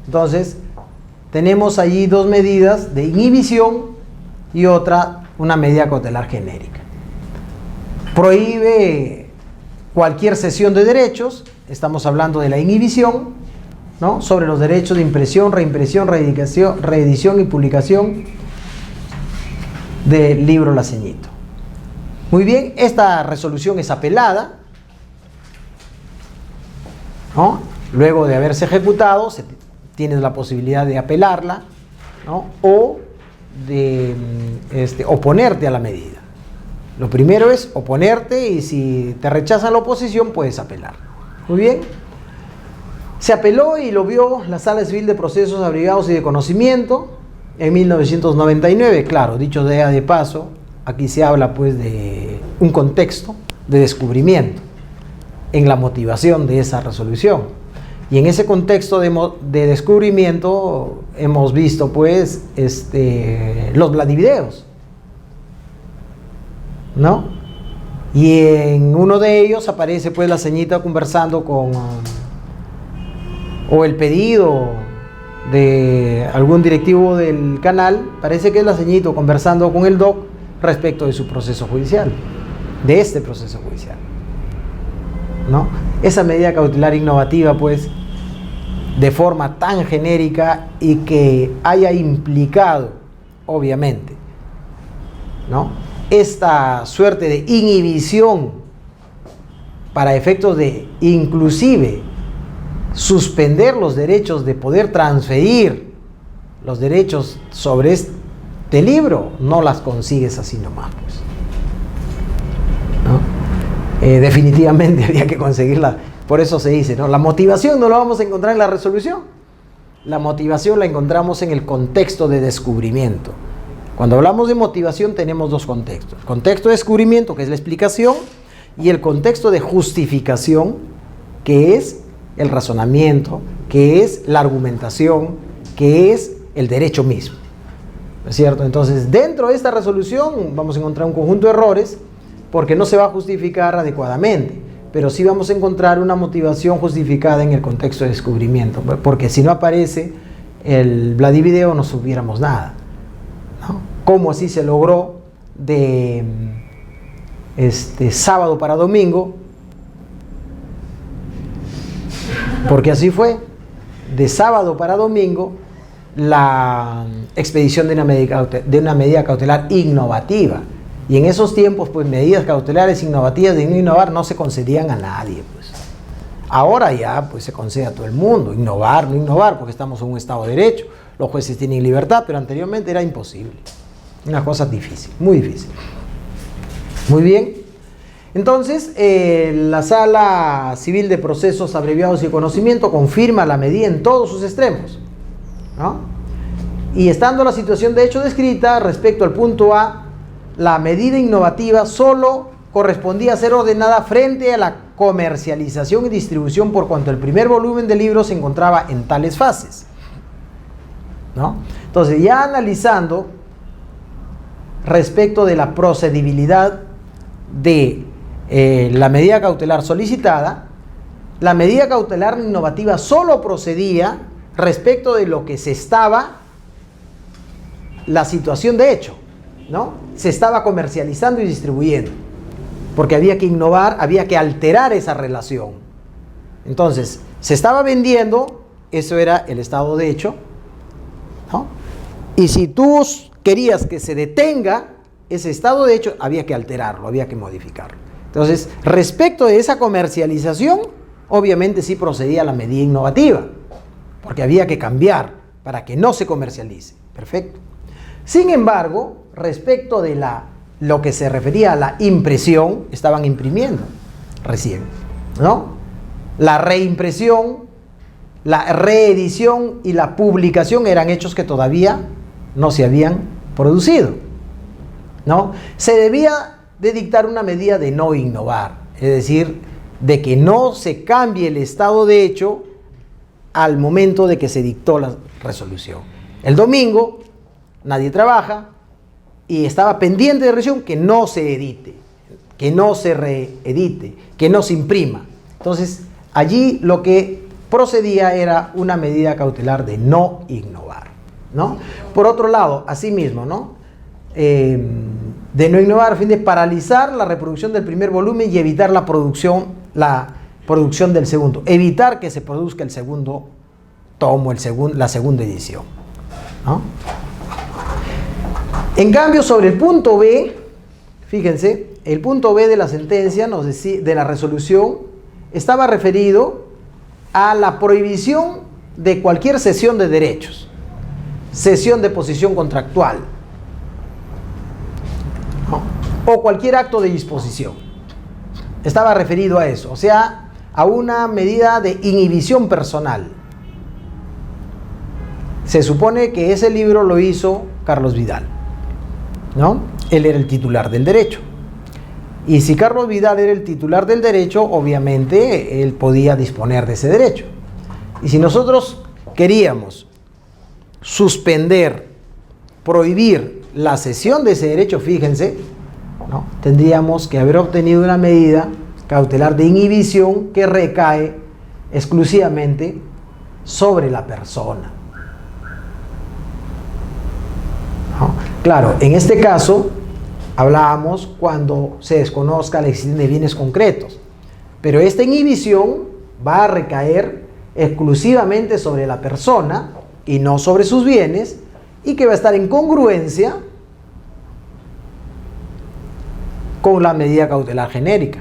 Entonces, tenemos allí dos medidas de inhibición y otra, una medida cautelar genérica. Prohíbe cualquier cesión de derechos, estamos hablando de la inhibición, ¿no?, sobre los derechos de impresión, reimpresión, reedición y publicación del libro La Ceñito. Muy bien, esta resolución es apelada, ¿no? Luego de haberse ejecutado, tienes la posibilidad de apelarla, ¿no?, o de oponerte a la medida. Lo primero es oponerte, y si te rechazan la oposición, puedes apelar. Muy bien. Se apeló y lo vio la Sala Civil de Procesos Abreviados y de Conocimiento en 1999. Claro, dicho sea de paso, aquí se habla pues de un contexto de descubrimiento en la motivación de esa resolución. Y en ese contexto de descubrimiento hemos visto pues los Vladivideos, ¿no? Y en uno de ellos aparece pues la Ceñita conversando con o el pedido de algún directivo del canal, parece que es la Ceñito conversando con el DOC respecto de su proceso judicial, de este proceso judicial, ¿no? Esa medida cautelar innovativa pues de forma tan genérica y que haya implicado obviamente, ¿no?, esta suerte de inhibición para efectos de inclusive suspender los derechos de poder transferir los derechos sobre este libro, no las consigues así nomás pues, ¿no? Definitivamente había que conseguirla. Por eso se dice, ¿no?, la motivación no la vamos a encontrar en la resolución. La motivación la encontramos en el contexto de descubrimiento. Cuando hablamos de motivación tenemos dos contextos: el contexto de descubrimiento, que es la explicación, y el contexto de justificación, que es el razonamiento, que es la argumentación, que es el derecho mismo, ¿no es cierto? Entonces, dentro de esta resolución vamos a encontrar un conjunto de errores porque no se va a justificar adecuadamente, pero sí vamos a encontrar una motivación justificada en el contexto de descubrimiento, porque si no aparece el Vladivideo no supiéramos nada, ¿no? Cómo así se logró de sábado para domingo, porque así fue, de sábado para domingo, la expedición de una medida cautelar innovativa. Y en esos tiempos, pues, medidas cautelares innovativas de no innovar no se concedían a nadie, pues. Ahora ya, pues, se concede a todo el mundo, innovar, no innovar, porque estamos en un Estado de Derecho, los jueces tienen libertad, pero anteriormente era imposible. Una cosa difícil, muy difícil. Muy bien. Entonces, la Sala Civil de Procesos Abreviados y de Conocimiento confirma la medida en todos sus extremos, ¿no? Y estando la situación de hecho descrita respecto al punto A, la medida innovativa solo correspondía ser ordenada frente a la comercialización y distribución por cuanto el primer volumen del libro se encontraba en tales fases, ¿no? Entonces, ya analizando respecto de la procedibilidad de la medida cautelar solicitada, la medida cautelar innovativa solo procedía respecto de lo que se estaba, la situación de hecho, ¿no? Se estaba comercializando y distribuyendo, porque había que innovar, había que alterar esa relación. Entonces, se estaba vendiendo, eso era el estado de hecho, ¿no? Y si tú querías que se detenga ese estado de hecho, había que alterarlo, había que modificarlo. Entonces, respecto de esa comercialización, obviamente sí procedía la medida innovativa, porque había que cambiar para que no se comercialice. Perfecto. Sin embargo, respecto de lo que se refería a la impresión, estaban imprimiendo recién, ¿no? La reimpresión, la reedición y la publicación eran hechos que todavía no se habían producido, ¿no? Se debía de dictar una medida de no innovar, es decir, de que no se cambie el estado de hecho al momento de que se dictó la resolución. El domingo nadie trabaja y estaba pendiente de resolución que no se edite, que no se reedite, que no se imprima. Entonces, allí lo que procedía era una medida cautelar de no innovar, ¿no? Por otro lado, asimismo, ¿no? De no innovar a fin de paralizar la reproducción del primer volumen y evitar la producción del segundo. Evitar que se produzca el segundo tomo, la segunda edición, ¿no? En cambio, sobre el punto B, fíjense, el punto B de la sentencia, de la resolución, estaba referido a la prohibición de cualquier cesión de derechos, cesión de posición contractual, ¿no? O cualquier acto de disposición. Estaba referido a eso, o sea, a una medida de inhibición personal. Se supone que ese libro lo hizo Carlos Vidal, ¿no? Él era el titular del derecho. Y si Carlos Vidal era el titular del derecho, obviamente él podía disponer de ese derecho. Y si nosotros queríamos suspender, prohibir la cesión de ese derecho, fíjense, ¿no? Tendríamos que haber obtenido una medida cautelar de inhibición que recae exclusivamente sobre la persona, ¿no? Claro, en este caso hablábamos cuando se desconozca la existencia de bienes concretos, pero esta inhibición va a recaer exclusivamente sobre la persona y no sobre sus bienes, y que va a estar en congruencia con la medida cautelar genérica.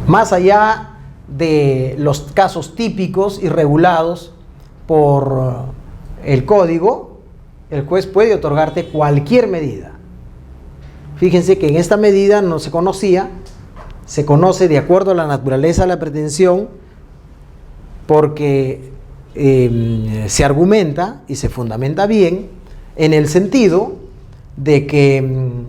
Más allá de los casos típicos y regulados por el código, el juez puede otorgarte cualquier medida. Fíjense que en esta medida no se conocía, se conoce de acuerdo a la naturaleza de la pretensión, porque se argumenta y se fundamenta bien en el sentido de que,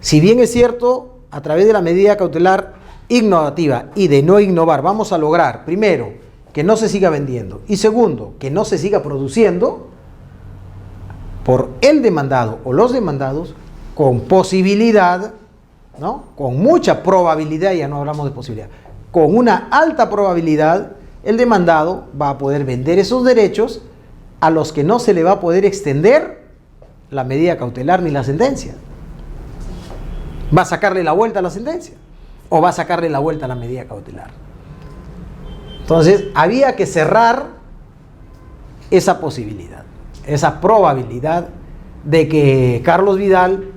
si bien es cierto, a través de la medida cautelar innovativa y de no innovar, vamos a lograr, primero, que no se siga vendiendo, y segundo, que no se siga produciendo por el demandado o los demandados, con posibilidad, ¿no? Con mucha probabilidad, ya no hablamos de posibilidad, con una alta probabilidad, el demandado va a poder vender esos derechos a los que no se le va a poder extender la medida cautelar ni la sentencia. ¿Va a sacarle la vuelta a la sentencia o va a sacarle la vuelta a la medida cautelar? Entonces, había que cerrar esa posibilidad, esa probabilidad de que Carlos Vidal,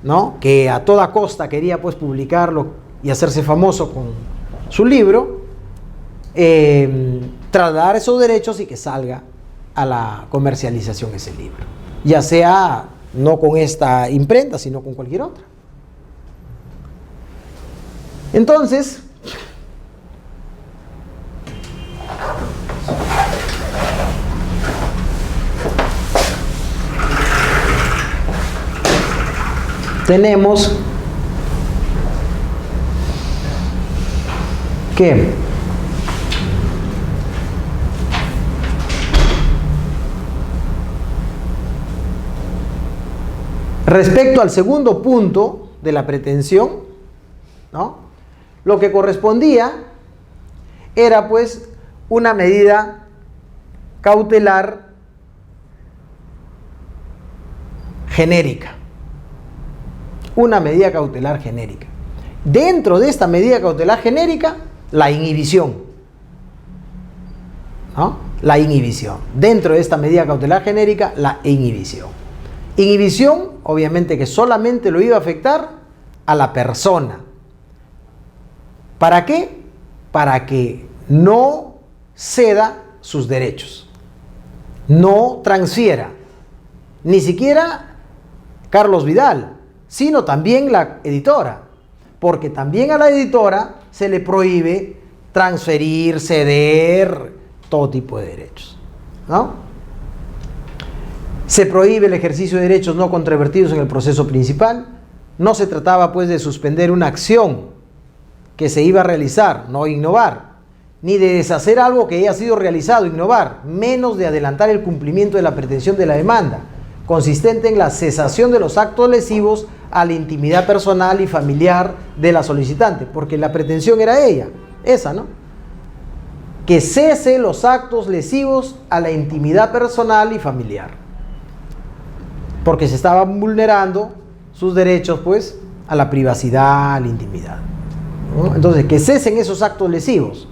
¿no?, que a toda costa quería pues publicarlo y hacerse famoso con su libro, trasladar esos derechos y que salga a la comercialización ese libro, ya sea no con esta imprenta, sino con cualquier otra. Entonces, tenemos que respecto al segundo punto de la pretensión, ¿no?, lo que correspondía era pues una medida cautelar genérica. Una medida cautelar genérica. Dentro de esta medida cautelar genérica, la inhibición, ¿no? La inhibición. Dentro de esta medida cautelar genérica, la inhibición. Inhibición, obviamente que solamente lo iba a afectar a la persona. ¿Para qué? Para que no ceda sus derechos, no transfiera, ni siquiera Carlos Vidal, sino también la editora, porque también a la editora se le prohíbe transferir, ceder, todo tipo de derechos, ¿no? Se prohíbe el ejercicio de derechos no controvertidos en el proceso principal. No se trataba pues de suspender una acción que se iba a realizar, no innovar, ni de deshacer algo que haya sido realizado, innovar, menos de adelantar el cumplimiento de la pretensión de la demanda, consistente en la cesación de los actos lesivos a la intimidad personal y familiar de la solicitante, porque la pretensión era esa, ¿no? Que cese los actos lesivos a la intimidad personal y familiar, porque se estaban vulnerando sus derechos, pues, a la privacidad, a la intimidad, ¿no? Entonces, que cesen esos actos lesivos,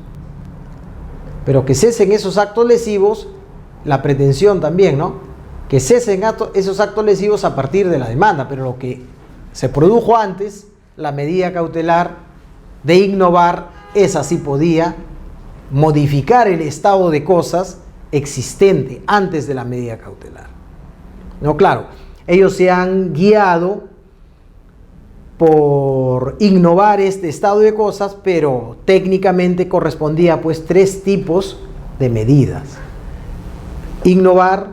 pero que cesen esos actos lesivos, la pretensión también, ¿no? Que cesen esos actos lesivos a partir de la demanda, pero lo que se produjo antes, la medida cautelar de innovar, esa sí podía modificar el estado de cosas existente antes de la medida cautelar. No, claro, ellos se han guiado por innovar este estado de cosas, pero técnicamente correspondía pues 3 tipos de medidas: innovar,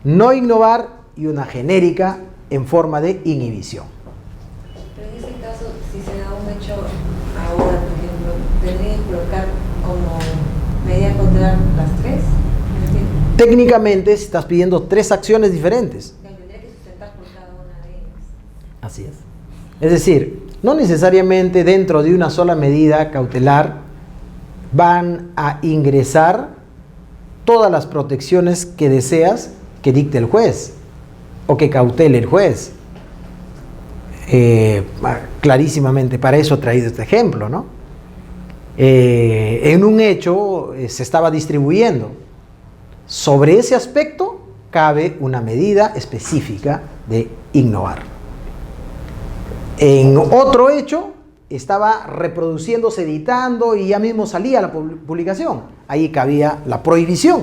no innovar y una genérica en forma de inhibición. Pero en ese caso, si se da un hecho ahora, por ejemplo, ¿tendría que colocar como medida cautelar las 3? Técnicamente, si estás pidiendo 3 acciones diferentes. Tendría que sustentar por cada una de ellas. Así es. Es decir, no necesariamente dentro de una sola medida cautelar van a ingresar todas las protecciones que deseas que dicte el juez o que cautele el juez. Clarísimamente, para eso he traído este ejemplo, ¿no? En un hecho se estaba distribuyendo. Sobre ese aspecto cabe una medida específica de innovar. En otro hecho estaba reproduciéndose, editando y ya mismo salía la publicación. Ahí cabía la prohibición.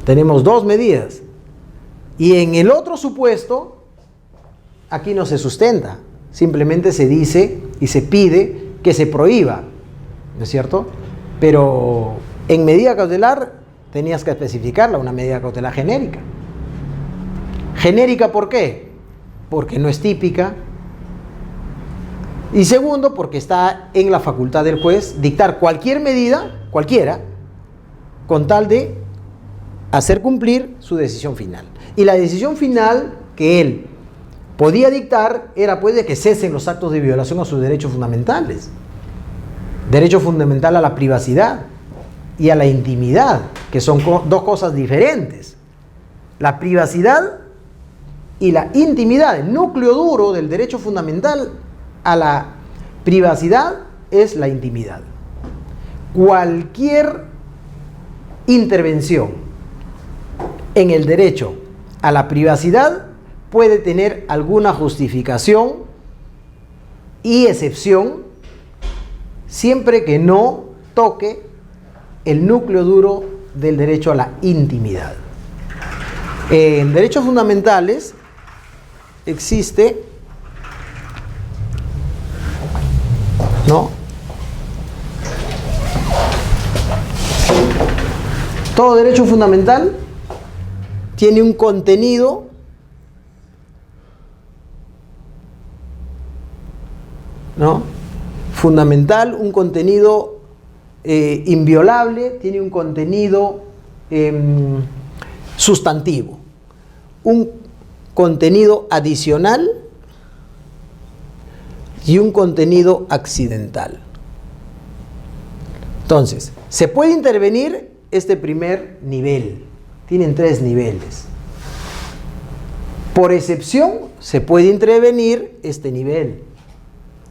Tenemos 2 medidas. Y en el otro supuesto, aquí no se sustenta. Simplemente se dice y se pide que se prohíba, ¿no es cierto? Pero en medida cautelar tenías que especificarla, una medida cautelar genérica. ¿Genérica por qué? Porque no es típica. Y segundo, porque está en la facultad del juez dictar cualquier medida, cualquiera, con tal de hacer cumplir su decisión final. Y la decisión final que él podía dictar era pues de que cesen los actos de violación a sus derechos fundamentales. Derecho fundamental a la privacidad y a la intimidad, que son 2 cosas diferentes. La privacidad y la intimidad, el núcleo duro del derecho fundamental a la privacidad es la intimidad. Cualquier intervención en el derecho a la privacidad puede tener alguna justificación y excepción siempre que no toque el núcleo duro del derecho a la intimidad. En derechos fundamentales existe, ¿no?, todo derecho fundamental tiene un contenido ¿no? Fundamental, un contenido inviolable, tiene un contenido sustantivo, un contenido adicional y un contenido accidental. Entonces, se puede intervenir este primer nivel. Tienen 3 niveles. Por excepción, se puede intervenir este nivel,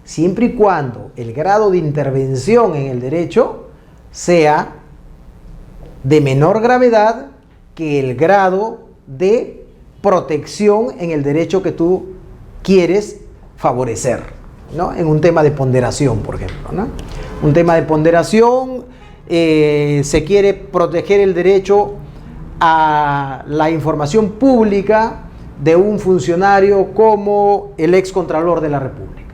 siempre y cuando el grado de intervención en el derecho sea de menor gravedad que el grado de protección en el derecho que tú quieres favorecer, ¿no? En un tema de ponderación, por ejemplo, ¿no? Un tema de ponderación, se quiere proteger el derecho a la información pública de un funcionario como el excontralor de la República.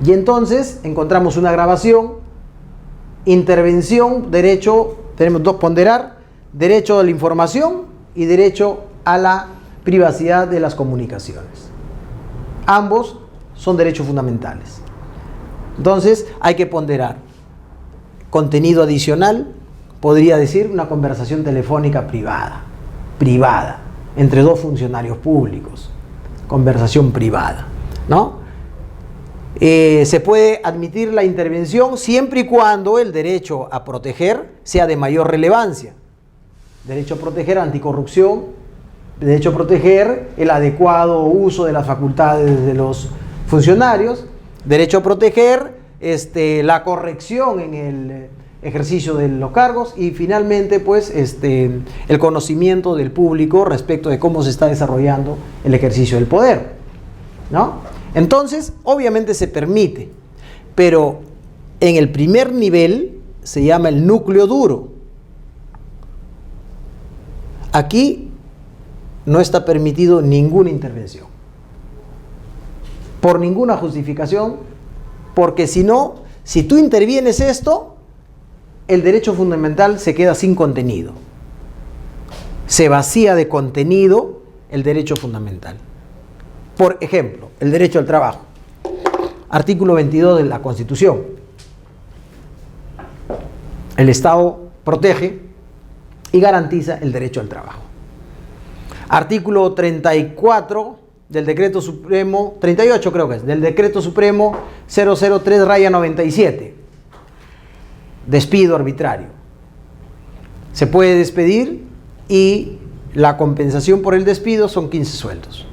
Y entonces encontramos una grabación, intervención, derecho, tenemos 2, ponderar, derecho a la información y derecho a la privacidad de las comunicaciones. Ambos son derechos fundamentales. Entonces hay que ponderar. Contenido adicional, podría decir una conversación telefónica privada, entre 2 funcionarios públicos, conversación privada, ¿no? Se puede admitir la intervención siempre y cuando el derecho a proteger sea de mayor relevancia. Derecho a proteger anticorrupción, derecho a proteger el adecuado uso de las facultades de los funcionarios, derecho a proteger la corrección en el ejercicio de los cargos y finalmente pues el conocimiento del público respecto de cómo se está desarrollando el ejercicio del poder, ¿no? Entonces, obviamente se permite, pero en el primer nivel se llama el núcleo duro. Aquí no está permitido ninguna intervención, por ninguna justificación, porque si no, si tú intervienes esto, el derecho fundamental se queda sin contenido. Se vacía de contenido el derecho fundamental. Por ejemplo, el derecho al trabajo. Artículo 22 de la Constitución. El Estado protege y garantiza el derecho al trabajo. Artículo 34 del Decreto Supremo, 38 creo que es, del Decreto Supremo 003/97. Despido arbitrario. Se puede despedir y la compensación por el despido son 15 sueldos.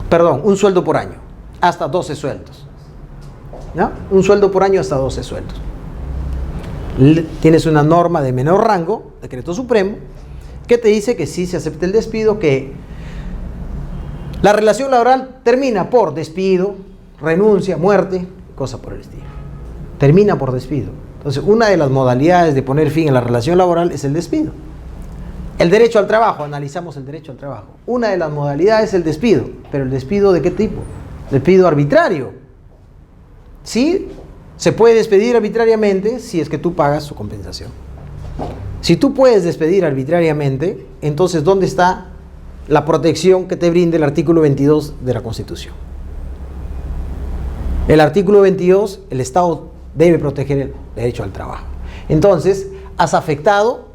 Perdón, un sueldo por año, hasta 12 sueldos. ¿No? Un sueldo por año hasta 12 sueldos. Tienes una norma de menor rango, Decreto Supremo, que te dice que sí se acepta el despido, que la relación laboral termina por despido, renuncia, muerte, cosa por el estilo. Termina por despido. Entonces, una de las modalidades de poner fin a la relación laboral es el despido. El derecho al trabajo, analizamos el derecho al trabajo. Una de las modalidades es el despido, pero ¿el despido de qué tipo? Despido arbitrario. Sí, se puede despedir arbitrariamente si es que tú pagas su compensación. Si tú puedes despedir arbitrariamente, entonces ¿dónde está la protección que te brinda el artículo 22 de la Constitución? El artículo 22, el Estado debe proteger el derecho al trabajo. Entonces, has afectado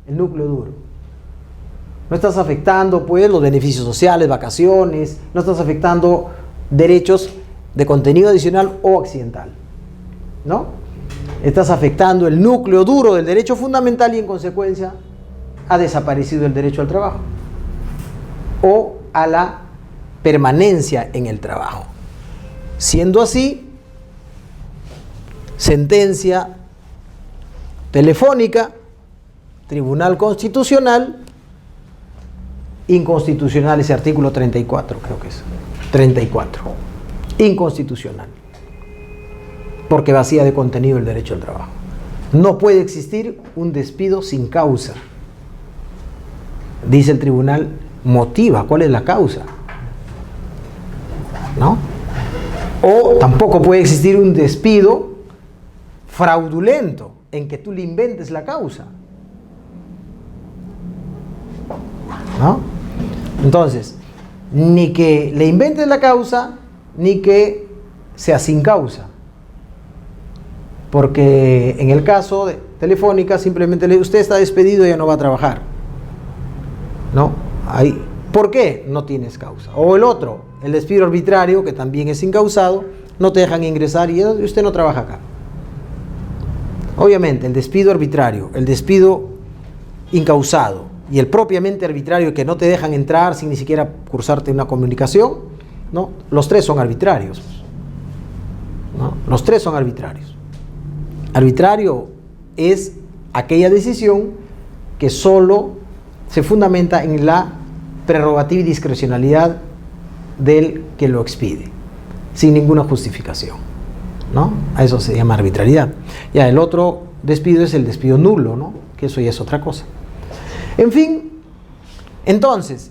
el núcleo duro. No estás afectando, pues, los beneficios sociales, vacaciones, no estás afectando derechos de contenido adicional o accidental, ¿no? Estás afectando el núcleo duro del derecho fundamental y, en consecuencia, ha desaparecido el derecho al trabajo o a la permanencia en el trabajo. Siendo así, sentencia telefónica, Tribunal Constitucional, inconstitucional ese artículo 34, creo que es 34, inconstitucional, porque vacía de contenido el derecho al trabajo. No puede existir un despido sin causa. Dice el tribunal, motiva, ¿cuál es la causa? ¿No? O tampoco puede existir un despido fraudulento en que tú le inventes la causa, ¿no? Entonces, ni que le inventes la causa, ni que sea sin causa. Porque en el caso de Telefónica, simplemente usted está despedido y ya no va a trabajar. ¿No? Ahí. ¿Por qué? No tienes causa. O el otro, el despido arbitrario, que también es incausado, no te dejan ingresar y usted no trabaja acá. Obviamente, el despido arbitrario, el despido incausado y el propiamente arbitrario que no te dejan entrar sin ni siquiera cursarte una comunicación, ¿no? Los tres son arbitrarios, ¿no? Los tres son arbitrarios. Arbitrario es aquella decisión que solo se fundamenta en la prerrogativa y discrecionalidad del que lo expide, sin ninguna justificación, ¿no? A eso se llama arbitrariedad. Ya el otro despido es el despido nulo, ¿no? Que eso ya es otra cosa. En fin, entonces,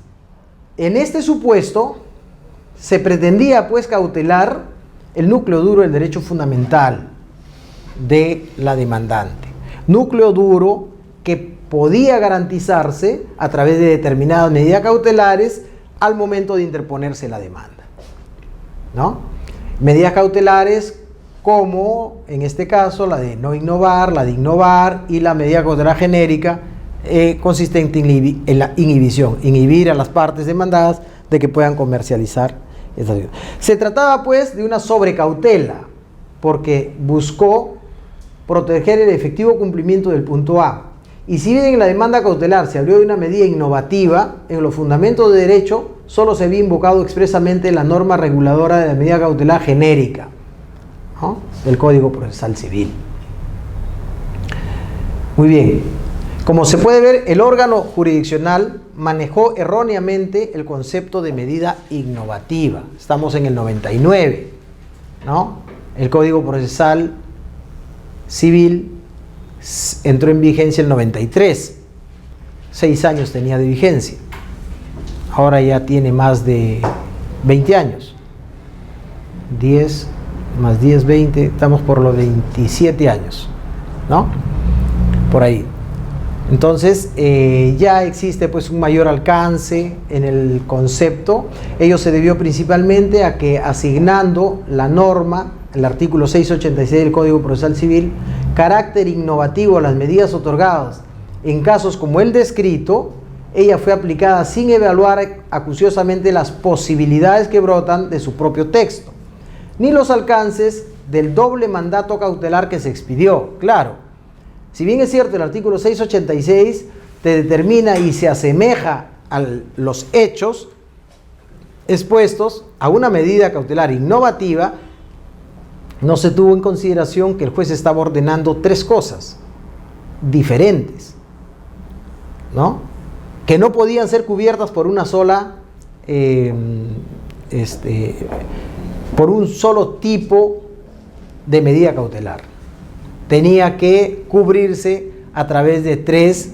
en este supuesto se pretendía pues cautelar el núcleo duro del derecho fundamental de la demandante. Núcleo duro que podía garantizarse a través de determinadas medidas cautelares al momento de interponerse la demanda, ¿no? Medidas cautelares como, en este caso, la de no innovar, la de innovar y la medida cautelar genérica consistente en la inhibición, inhibir a las partes demandadas de que puedan comercializar esta ayuda. Se trataba pues de una sobrecautela porque buscó proteger el efectivo cumplimiento del punto A. Y si bien en la demanda cautelar se habló de una medida innovativa, en los fundamentos de derecho solo se había invocado expresamente la norma reguladora de la medida cautelar genérica, ¿no? Del Código Procesal Civil. Muy bien. Como se puede ver, el órgano jurisdiccional manejó erróneamente el concepto de medida innovativa. Estamos en el 99, ¿no? El Código Procesal Civil entró en vigencia el 93. 6 años tenía de vigencia. Ahora ya tiene más de 20 años. 10 más 10, 20, estamos por los 27 años, ¿no? Por ahí. Entonces ya existe pues un mayor alcance en el concepto. Ello se debió principalmente a que asignando la norma, el artículo 686 del Código Procesal Civil, carácter innovativo a las medidas otorgadas en casos como el descrito, ella fue aplicada sin evaluar acuciosamente las posibilidades que brotan de su propio texto, ni los alcances del doble mandato cautelar que se expidió. Claro, si bien es cierto el artículo 686 te determina y se asemeja a los hechos expuestos a una medida cautelar innovativa, no se tuvo en consideración que el juez estaba ordenando 3 cosas diferentes, ¿no? Que no podían ser cubiertas por una sola, por un solo tipo de medida cautelar. Tenía que cubrirse a través de 3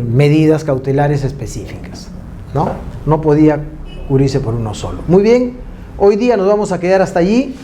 medidas cautelares específicas, ¿no? No podía cubrirse por uno solo. Muy bien, hoy día nos vamos a quedar hasta allí.